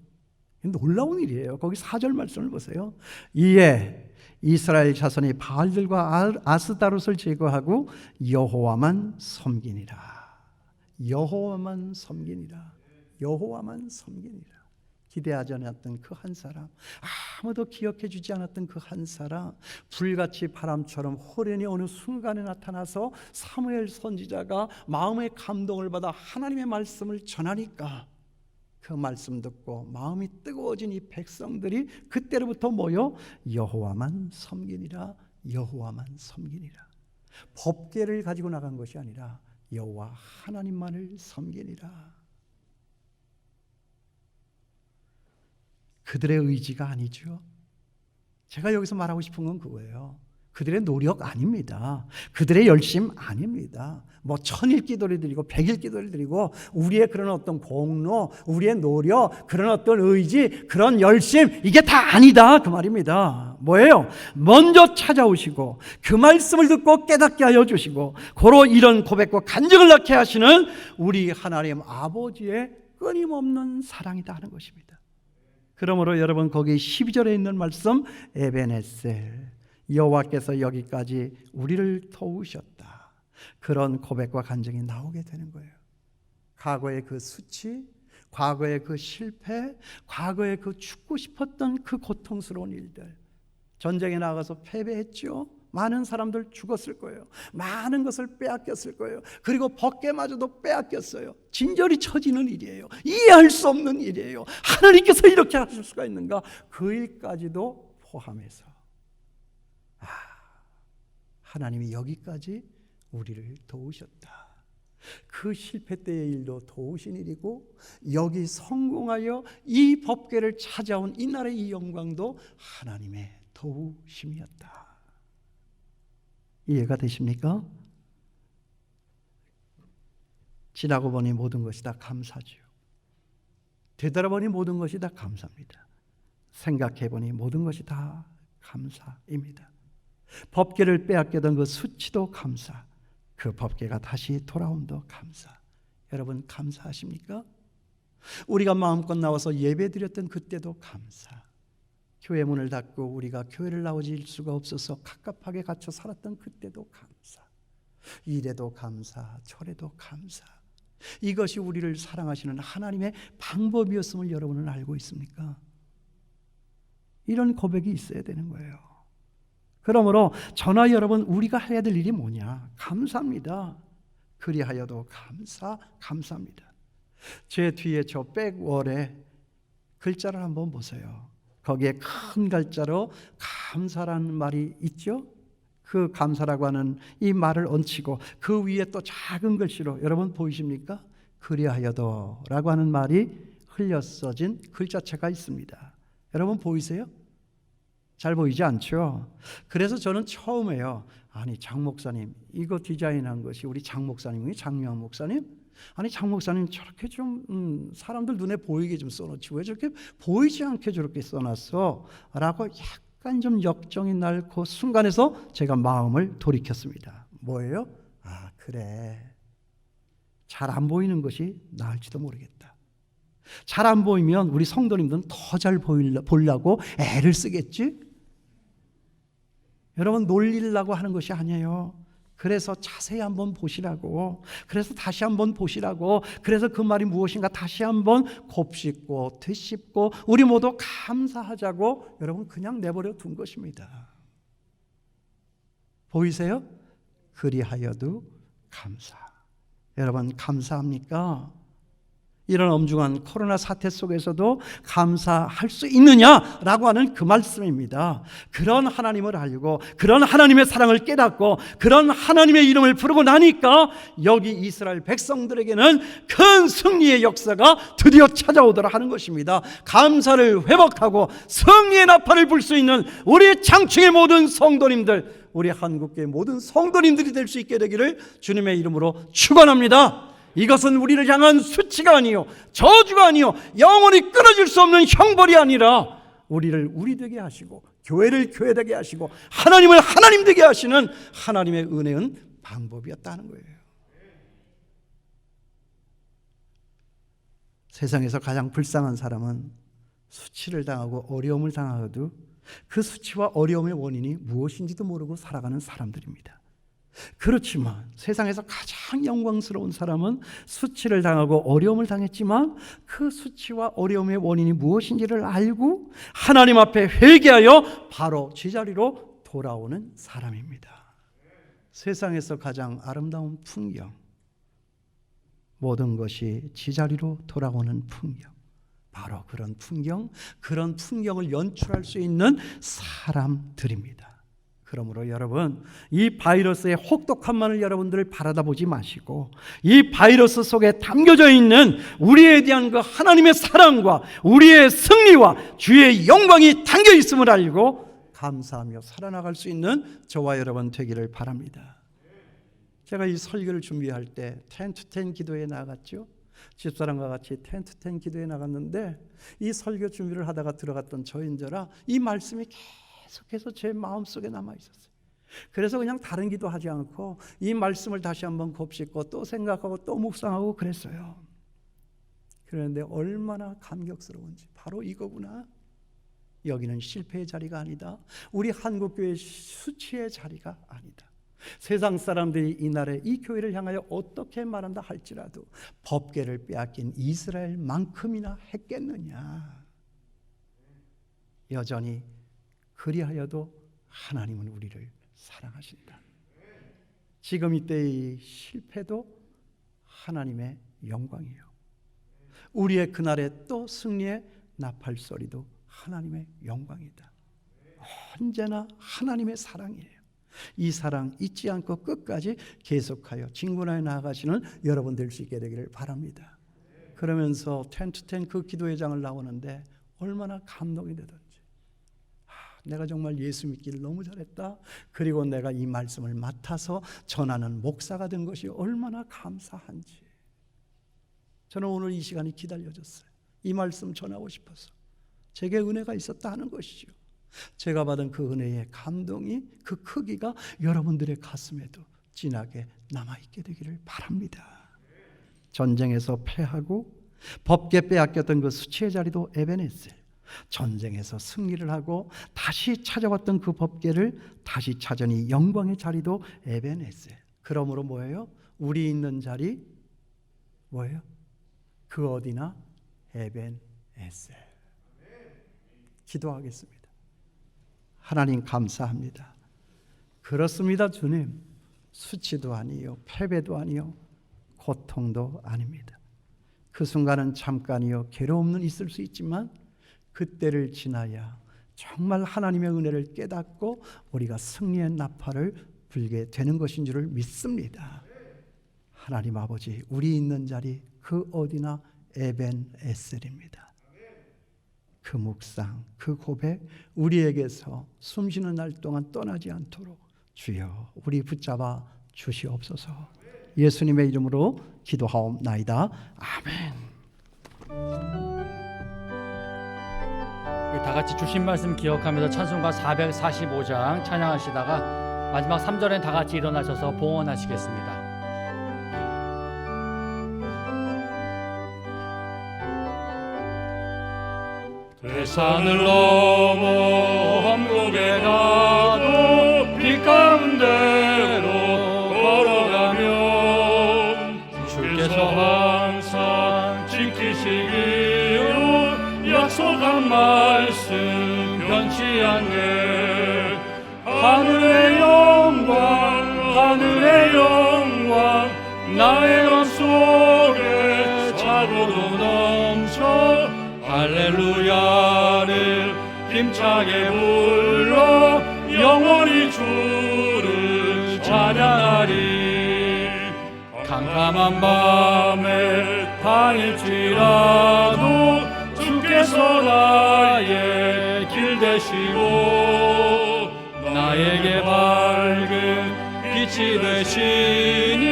놀라운 일이에요. 거기 4절 말씀을 보세요. 이에 이스라엘 자손이 바알들과 아스타롯을 제거하고 여호와만 섬기니라. 여호와만 섬기니라. 여호와만 섬기니라. 기대하지 않았던 그 한 사람, 아무도 기억해 주지 않았던 그 한 사람, 불같이 바람처럼 호련히 어느 순간에 나타나서 사무엘 선지자가 마음의 감동을 받아 하나님의 말씀을 전하니까 그 말씀 듣고 마음이 뜨거워진 이 백성들이 그때로부터 모여 여호와만 섬기니라, 여호와만 섬기니라. 법궤를 가지고 나간 것이 아니라 여호와 하나님만을 섬기니라. 그들의 의지가 아니죠. 제가 여기서 말하고 싶은 건 그거예요. 그들의 노력 아닙니다. 그들의 열심 아닙니다. 뭐 1000일 기도를 드리고 100일 기도를 드리고 우리의 그런 어떤 공로, 우리의 노력, 그런 어떤 의지, 그런 열심, 이게 다 아니다 그 말입니다. 뭐예요? 먼저 찾아오시고 그 말씀을 듣고 깨닫게 하여 주시고 고로 이런 고백과 간증을 낳게 하시는 우리 하나님 아버지의 끊임없는 사랑이다 하는 것입니다. 그러므로 여러분 거기 12절에 있는 말씀, 에베네셀, 여호와께서 여기까지 우리를 도우셨다, 그런 고백과 간증이 나오게 되는 거예요. 과거의 그 수치, 과거의 그 실패, 과거의 그 죽고 싶었던 그 고통스러운 일들, 전쟁에 나가서 패배했죠. 많은 사람들 죽었을 거예요. 많은 것을 빼앗겼을 거예요. 그리고 법궤마저도 빼앗겼어요. 진절이 처지는 일이에요. 이해할 수 없는 일이에요. 하나님께서 이렇게 하실 수가 있는가? 그 일까지도 포함해서 하나님이 여기까지 우리를 도우셨다. 그 실패 때의 일도 도우신 일이고 여기 성공하여 이 법궤를 찾아온 이날의 이 영광도 하나님의 도우심이었다. 이해가 되십니까? 지나고 보니 모든 것이 다 감사죠. 되돌아보니 모든 것이 다 감사입니다. 생각해 보니 모든 것이 다 감사입니다. 법궤를 빼앗기던 그 수치도 감사, 그 법궤가 다시 돌아온도 감사. 여러분 감사하십니까? 우리가 마음껏 나와서 예배드렸던 그때도 감사. 교회 문을 닫고 우리가 교회를 나오질 수가 없어서 갑갑하게 갇혀 살았던 그때도 감사. 이래도 감사, 저래도 감사. 이것이 우리를 사랑하시는 하나님의 방법이었음을 여러분은 알고 있습니까? 이런 고백이 있어야 되는 거예요. 그러므로 저나 여러분 우리가 해야 될 일이 뭐냐? 감사합니다. 그리하여도 감사합니다. 제 뒤에 저 백월에 글자를 한번 보세요. 거기에 큰 글자로 감사라는 말이 있죠. 그 감사라고 하는 이 말을 얹히고 그 위에 또 작은 글씨로 여러분 보이십니까? 그리하여도 라고 하는 말이 흘려 써진 글자체가 있습니다. 여러분 보이세요? 잘 보이지 않죠? 그래서 저는 처음에요, 아니 장 목사님 이거 디자인한 것이 우리 장 목사님이 장명환 목사님? 아니 장 목사님 저렇게 좀 사람들 눈에 보이게 좀 써놓지 왜 저렇게 보이지 않게 저렇게 써놨어? 라고 약간 좀 역정이 날 그 순간에서 제가 마음을 돌이켰습니다. 뭐예요? 아 그래, 잘 안 보이는 것이 나을지도 모르겠다. 잘 안 보이면 우리 성도님들은 더 잘 보이려고 애를 쓰겠지? 여러분 놀리려고 하는 것이 아니에요. 그래서 자세히 한번 보시라고, 그래서 다시 한번 보시라고, 그래서 그 말이 무엇인가 다시 한번 곱씹고 되씹고 우리 모두 감사하자고 여러분 그냥 내버려 둔 것입니다. 보이세요? 그리하여도 감사. 여러분 감사합니까? 이런 엄중한 코로나 사태 속에서도 감사할 수 있느냐라고 하는 그 말씀입니다. 그런 하나님을 알고 그런 하나님의 사랑을 깨닫고 그런 하나님의 이름을 부르고 나니까 여기 이스라엘 백성들에게는 큰 승리의 역사가 드디어 찾아오더라 하는 것입니다. 감사를 회복하고 승리의 나팔을 불 수 있는 우리 장충의 모든 성도님들, 우리 한국교회 모든 성도님들이 될 수 있게 되기를 주님의 이름으로 축원합니다. 이것은 우리를 향한 수치가 아니요 저주가 아니요 영원히 끊어질 수 없는 형벌이 아니라 우리를 우리 되게 하시고 교회를 교회 되게 하시고 하나님을 하나님 되게 하시는 하나님의 은혜는 방법이었다는 거예요. 세상에서 가장 불쌍한 사람은 수치를 당하고 어려움을 당하고도 그 수치와 어려움의 원인이 무엇인지도 모르고 살아가는 사람들입니다. 그렇지만 세상에서 가장 영광스러운 사람은 수치를 당하고 어려움을 당했지만 그 수치와 어려움의 원인이 무엇인지를 알고 하나님 앞에 회개하여 바로 제자리로 돌아오는 사람입니다. 세상에서 가장 아름다운 풍경, 모든 것이 제자리로 돌아오는 풍경, 바로 그런 풍경을 연출할 수 있는 사람들입니다. 그러므로 여러분, 이 바이러스의 혹독함만을 여러분들 바라다 보지 마시고 이 바이러스 속에 담겨져 있는 우리에 대한 그 하나님의 사랑과 우리의 승리와 주의 영광이 담겨 있음을 알고 감사하며 살아나갈 수 있는 저와 여러분 되기를 바랍니다. 제가 이 설교를 준비할 때 10-10 기도에 나갔죠. 집사람과 같이 10-10 기도에 나갔는데 이 설교 준비를 하다가 들어갔던 저인저라 이 말씀이 계속해서 제 마음속에 남아 있었어요. 그래서 그냥 다른 기도하지 않고 이 말씀을 다시 한번 곱씹고 또 생각하고 또 묵상하고 그랬어요. 그런데 얼마나 감격스러운지, 바로 이거구나. 여기는 실패의 자리가 아니다. 우리 한국교회의 수치의 자리가 아니다. 세상 사람들이 이날에 이 교회를 향하여 어떻게 말한다 할지라도 법궤를 빼앗긴 이스라엘만큼이나 했겠느냐. 여전히 그리하여도 하나님은 우리를 사랑하신다. 지금 이때의 실패도 하나님의 영광이에요. 우리의 그날의 또 승리의 나팔소리도 하나님의 영광이다. 언제나 하나님의 사랑이에요. 이 사랑 잊지 않고 끝까지 계속하여 진군하여 나아가시는 여러분 될 수 있게 되기를 바랍니다. 그러면서 10-10 그 기도회장을 나오는데 얼마나 감동이 되던지, 내가 정말 예수 믿기를 너무 잘했다. 그리고 내가 이 말씀을 맡아서 전하는 목사가 된 것이 얼마나 감사한지. 저는 오늘 이 시간이 기다려졌어요. 이 말씀 전하고 싶어서 제게 은혜가 있었다 하는 것이죠. 제가 받은 그 은혜의 감동이, 그 크기가 여러분들의 가슴에도 진하게 남아있게 되기를 바랍니다. 전쟁에서 패하고 법궤 빼앗겼던 그 수치의 자리도 에베네셀, 전쟁에서 승리를 하고 다시 찾아왔던 그 법궤를 다시 찾으니 영광의 자리도 에베네셀. 그러므로 뭐예요? 우리 있는 자리 뭐예요? 그 어디나 에베네셀. 기도하겠습니다. 하나님 감사합니다. 그렇습니다, 주님. 수치도 아니요, 패배도 아니요, 고통도 아닙니다. 그 순간은 잠깐이요, 괴로움은 있을 수 있지만 그때를 지나야 정말 하나님의 은혜를 깨닫고 우리가 승리의 나팔을 불게 되는 것인 줄을 믿습니다. 하나님 아버지, 우리 있는 자리 그 어디나 에벤에셀입니다. 그 묵상, 그 고백 우리에게서 숨쉬는 날 동안 떠나지 않도록 주여 우리 붙잡아 주시옵소서. 예수님의 이름으로 기도하옵나이다. 아멘. 우리 다 같이 주신 말씀 기억하면서 찬송가 445장 찬양하시다가 마지막 3절엔 다 같이 일어나셔서 봉헌하시겠습니다. 대산을 넘어 험곡에 가도 빛 가운데로 걸어가면 주께서 항상 지키시기로 약속한 말씀 변치 않네. 하늘의 영광 나의 맘속에 차고도 넘쳐 할렐루야를 힘차게 불러 영원히 주를 찬양하리. 캄캄한 밤에 당일지라도 주께서 나의 길 되시고 나에게 밝은 빛이 되시니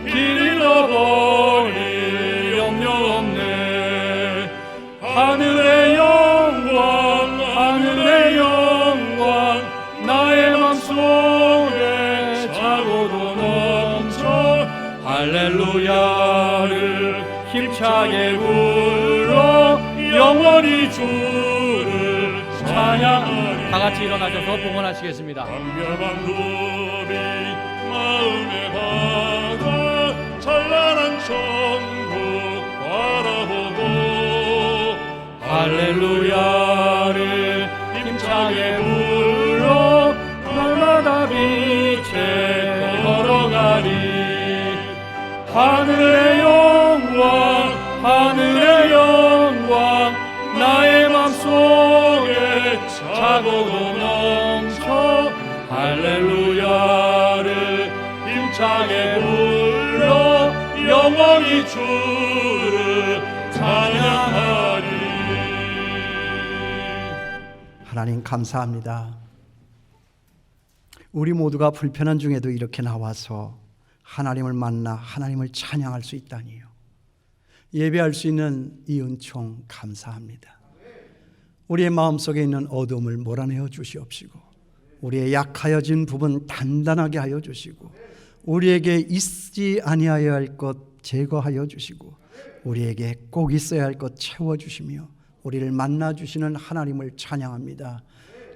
길 잃어버릴 염려 없네. 하늘의 영광 나의 맘속에 차고도 넘쳐 할렐루야를 힘차게 불러 영원히 주를 찬양하리. 다 같이 일어나셔서 봉헌하시겠습니다. 광명한 불이 마음에 박아 찬란한 천국 바라보고 할렐루야를 힘차게 불러 날마다 빛에 걸어가리. 하늘의 영광 속에 차고도 넘쳐 할렐루야를 힘차게 불러 영원히 주를 찬양하리. 하나님 감사합니다. 우리 모두가 불편한 중에도 이렇게 나와서 하나님을 만나 하나님을 찬양할 수 있다니요. 예배할 수 있는 이 은총 감사합니다. 우리의 마음속에 있는 어둠을 몰아내어 주시옵시고 우리의 약하여진 부분 단단하게 하여 주시고 우리에게 있지 아니하여야 할 것 제거하여 주시고 우리에게 꼭 있어야 할 것 채워주시며 우리를 만나주시는 하나님을 찬양합니다.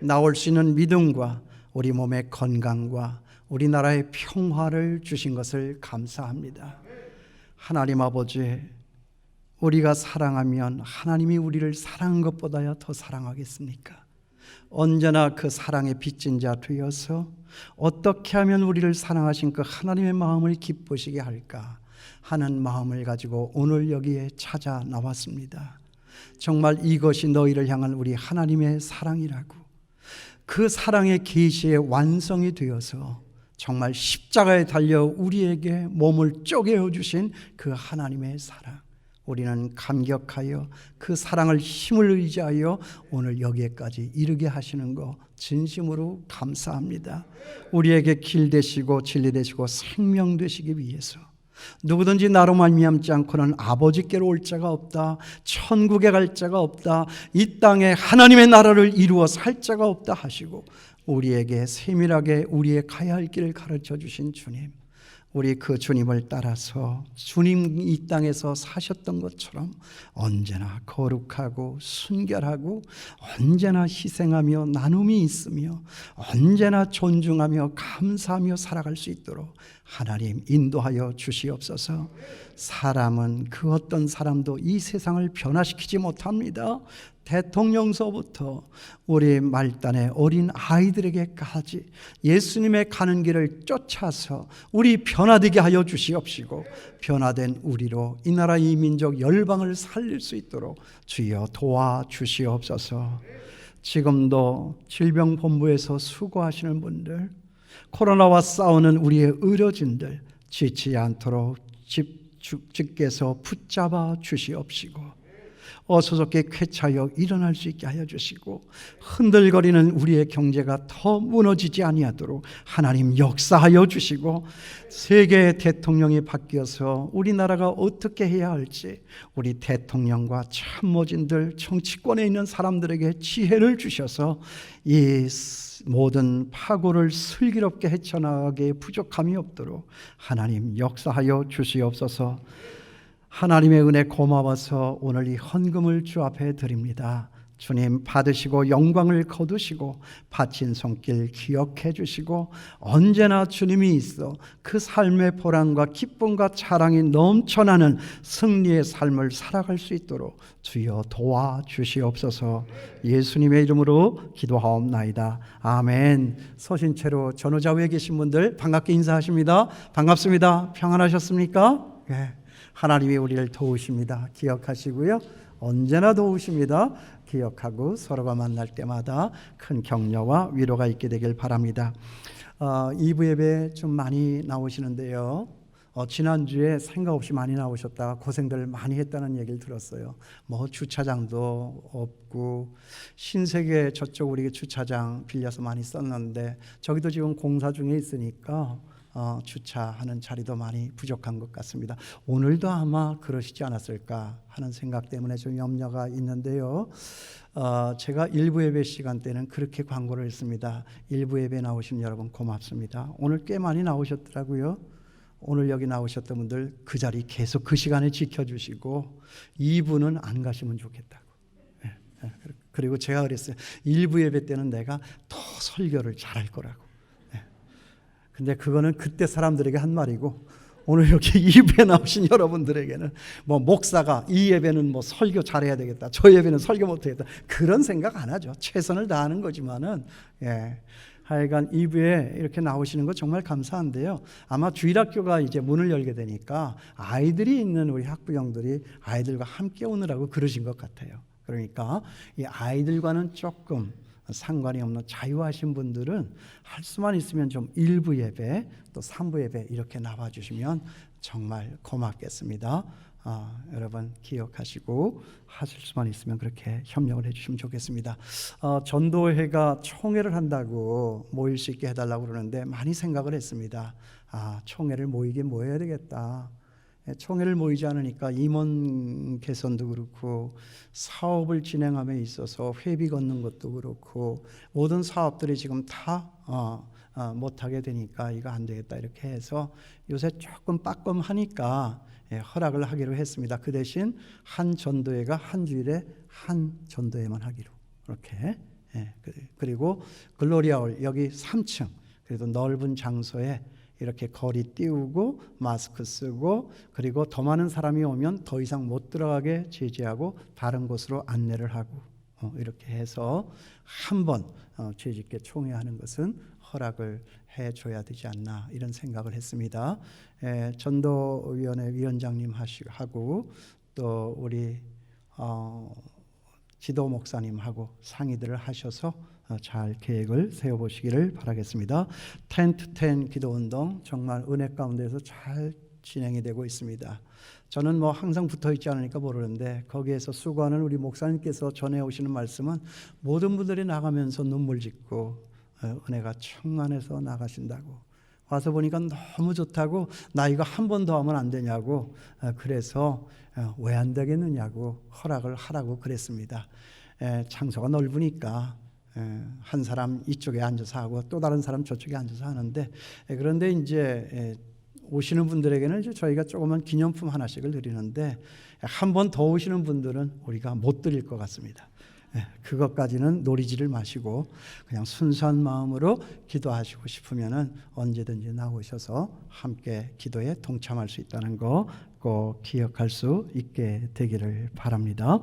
나올 수 있는 믿음과 우리 몸의 건강과 우리나라의 평화를 주신 것을 감사합니다. 하나님 아버지, 우리가 사랑하면 하나님이 우리를 사랑한 것보다야 더 사랑하겠습니까? 언제나 그 사랑의 빚진 자 되어서 어떻게 하면 우리를 사랑하신 그 하나님의 마음을 기쁘시게 할까 하는 마음을 가지고 오늘 여기에 찾아 나왔습니다. 정말 이것이 너희를 향한 우리 하나님의 사랑이라고, 그 사랑의 계시의 완성이 되어서 정말 십자가에 달려 우리에게 몸을 쪼개어 주신 그 하나님의 사랑, 우리는 감격하여 그 사랑을 힘을 의지하여 오늘 여기에까지 이르게 하시는 거 진심으로 감사합니다. 우리에게 길 되시고 진리 되시고 생명 되시기 위해서 누구든지 나로 말미암지 않고는 아버지께로 올 자가 없다, 천국에 갈 자가 없다, 이 땅에 하나님의 나라를 이루어 살 자가 없다 하시고 우리에게 세밀하게 우리의 가야 할 길을 가르쳐 주신 주님, 우리 그 주님을 따라서 주님이 이 땅에서 사셨던 것처럼 언제나 거룩하고 순결하고 언제나 희생하며 나눔이 있으며 언제나 존중하며 감사하며 살아갈 수 있도록 하나님 인도하여 주시옵소서. 사람은 그 어떤 사람도 이 세상을 변화시키지 못합니다. 대통령서부터 우리 말단의 어린 아이들에게까지 예수님의 가는 길을 쫓아서 우리 변화되게 하여 주시옵시고 변화된 우리로 이 나라 이 민족 열방을 살릴 수 있도록 주여 도와주시옵소서. 지금도 질병본부에서 수고하시는 분들, 코로나와 싸우는 우리의 의료진들 지치지 않도록 주께서 붙잡아 주시옵시고 어수선하게 쾌차여 일어날 수 있게 하여 주시고 흔들거리는 우리의 경제가 더 무너지지 아니하도록 하나님 역사하여 주시고 세계의 대통령이 바뀌어서 우리나라가 어떻게 해야 할지 우리 대통령과 참모진들 정치권에 있는 사람들에게 지혜를 주셔서 이 모든 파고를 슬기롭게 헤쳐나가게 부족함이 없도록 하나님 역사하여 주시옵소서. 하나님의 은혜 고마워서 오늘 이 헌금을 주 앞에 드립니다. 주님 받으시고 영광을 거두시고 바친 손길 기억해 주시고 언제나 주님이 있어 그 삶의 보람과 기쁨과 자랑이 넘쳐나는 승리의 삶을 살아갈 수 있도록 주여 도와주시옵소서. 예수님의 이름으로 기도하옵나이다. 아멘. 서신채로 전후좌 위에 계신 분들 반갑게 인사하십니다. 반갑습니다. 평안하셨습니까? 네. 하나님이 우리를 도우십니다. 기억하시고요. 언제나 도우십니다. 기억하고 서로가 만날 때마다 큰 격려와 위로가 있게 되길 바랍니다. 2부 예배 좀 많이 나오시는데요. 지난주에 생각 없이 많이 나오셨다가 고생들 많이 했다는 얘기를 들었어요. 뭐 주차장도 없고 신세계 저쪽 우리 주차장 빌려서 많이 썼는데 저기도 지금 공사 중에 있으니까 주차하는 자리도 많이 부족한 것 같습니다. 오늘도 아마 그러시지 않았을까 하는 생각 때문에 좀 염려가 있는데요. 제가 일부 예배 시간 때는 그렇게 광고를 했습니다. 일부 예배 나오신 여러분 고맙습니다. 오늘 꽤 많이 나오셨더라고요. 오늘 여기 나오셨던 분들 그 자리 계속 그 시간에 지켜주시고 2부는 안 가시면 좋겠다고. 그리고 제가 그랬어요. 일부 예배 때는 내가 더 설교를 잘할 거라고. 근데 그거는 그때 사람들에게 한 말이고 오늘 여기 이 예배 나오신 여러분들에게는 뭐 목사가 이 예배는 뭐 설교 잘해야 되겠다, 저 예배는 설교 못하겠다, 그런 생각 안 하죠. 최선을 다하는 거지만은 하여간 2부에 이렇게 나오시는 거 정말 감사한데요. 아마 주일학교가 이제 문을 열게 되니까 아이들이 있는 우리 학부형들이 아이들과 함께 오느라고 그러신 것 같아요. 그러니까 이 아이들과는 조금 상관이 없는 자유하신 분들은 할 수만 있으면 좀 1부 예배 또 3부 예배 이렇게 나와 주시면 정말 고맙겠습니다. 여러분 기억하시고 하실 수만 있으면 그렇게 협력을 해주시면 좋겠습니다. 전도회가 총회를 한다고 모일 수 있게 해달라고 그러는데 많이 생각을 했습니다. 총회를 모이긴 모여야 되겠다. 총회를 모이지 않으니까 임원 개선도 그렇고 사업을 진행함에 있어서 회비 걷는 것도 그렇고 모든 사업들이 지금 다 못하게 되니까 이거 안 되겠다 이렇게 해서 요새 조금 빠끔하니까 허락을 하기로 했습니다. 그 대신 한 전도회가 한 주일에 한 전도회만 하기로 그렇게. 그리고 글로리아홀 여기 3층 그래도 넓은 장소에 이렇게 거리 띄우고 마스크 쓰고 그리고 더 많은 사람이 오면 더 이상 못 들어가게 제지하고 다른 곳으로 안내를 하고 이렇게 해서 한번 죄 짓게 총회하는 것은 허락을 해줘야 되지 않나 이런 생각을 했습니다. 전도위원회 위원장님 하고 또 우리 지도 목사님하고 상의들을 하셔서 잘 계획을 세워보시기를 바라겠습니다. 10-10 기도운동 정말 은혜 가운데서 잘 진행이 되고 있습니다. 저는 뭐 항상 붙어있지 않으니까 모르는데 거기에서 수고하는 우리 목사님께서 전해오시는 말씀은 모든 분들이 나가면서 눈물 짓고 은혜가 충만해서 나가신다고 와서 보니까 너무 좋다고 나 이거 한 번 더 하면 안 되냐고 그래서 왜 안 되겠느냐고 허락을 하라고 그랬습니다. 장소가 넓으니까 한 사람 이쪽에 앉아서 하고 또 다른 사람 저쪽에 앉아서 하는데 그런데 이제 오시는 분들에게는 이제 저희가 조그만 기념품 하나씩을 드리는데 한 번 더 오시는 분들은 우리가 못 드릴 것 같습니다. 그것까지는 노리지를 마시고 그냥 순수한 마음으로 기도하시고 싶으면은 언제든지 나오셔서 함께 기도에 동참할 수 있다는 거 꼭 기억할 수 있게 되기를 바랍니다.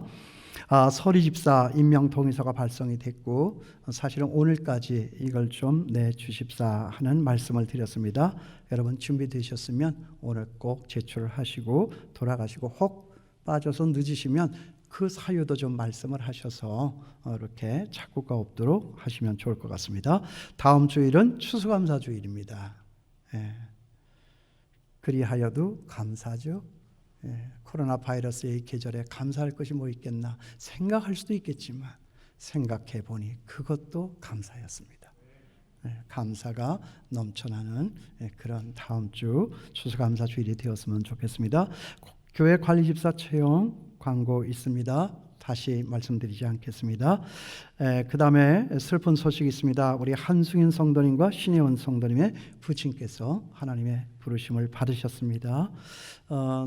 서리 집사 임명 동의서가 발송이 됐고 사실은 오늘까지 이걸 좀 내주십사 하는 말씀을 드렸습니다. 여러분 준비되셨으면 오늘 꼭 제출을 하시고 돌아가시고 혹 빠져서 늦으시면 그 사유도 좀 말씀을 하셔서 이렇게 착오가 없도록 하시면 좋을 것 같습니다. 다음 주일은 추수감사 주일입니다. 그리하여도 감사죠. 코로나 바이러스의 계절에 감사할 것이 뭐 있겠나 생각할 수도 있겠지만 생각해 보니 그것도 감사였습니다. 감사가 넘쳐나는 그런 다음 주 추수감사 주일이 되었으면 좋겠습니다. 교회 관리집사 채용 광고 있습니다. 다시 말씀드리지 않겠습니다. 그 다음에 슬픈 소식이 있습니다. 우리 한승인 성도님과 신혜원 성도님의 부친께서 하나님의 부르심을 받으셨습니다.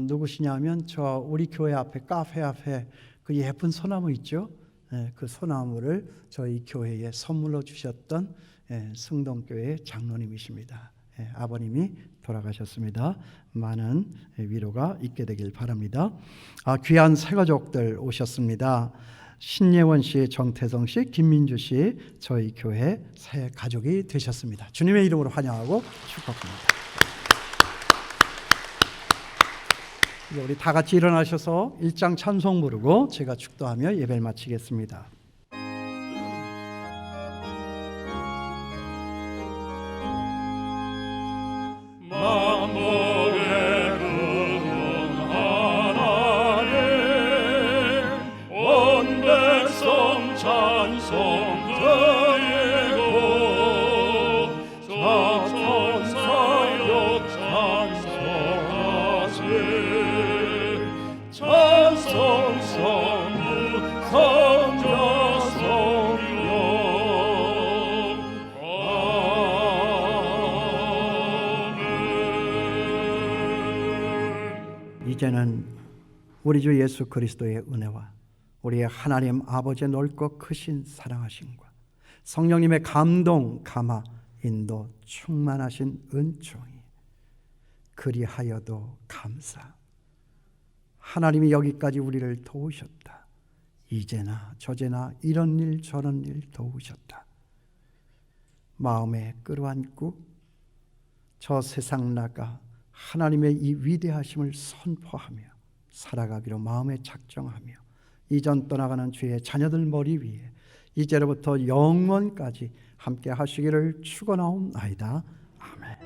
누구시냐면 저 우리 교회 앞에 카페 앞에 그 예쁜 소나무 있죠. 그 소나무를 저희 교회에 선물로 주셨던 승동교회 장로님이십니다. 아버님이 돌아가셨습니다. 많은 위로가 있게 되길 바랍니다. 귀한 새가족들 오셨습니다. 신예원 씨, 정태성 씨, 김민주 씨 저희 교회 새 가족이 되셨습니다. 주님의 이름으로 환영하고 축복합니다. 우리 다 같이 일어나셔서 일장 찬송 부르고 제가 축도하며 예배를 마치겠습니다. 이제는 우리 주 예수 그리스도의 은혜와 우리의 하나님 아버지의 넓고 크신 사랑하심과 성령님의 감동, 감화, 인도, 충만하신 은총이 그리하여도 감사. 하나님이 여기까지 우리를 도우셨다. 이제나 저제나 이런 일 저런 일 도우셨다. 마음에 끌어안고 저 세상 나가 하나님의 이 위대하심을 선포하며 살아가기로 마음에 작정하며 이전 떠나가는 주의 자녀들 머리 위에 이제로부터 영원까지 함께 하시기를 축원하옵나이다. 아멘.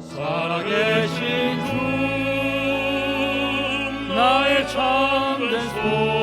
살아계신 주 나의 참된 소망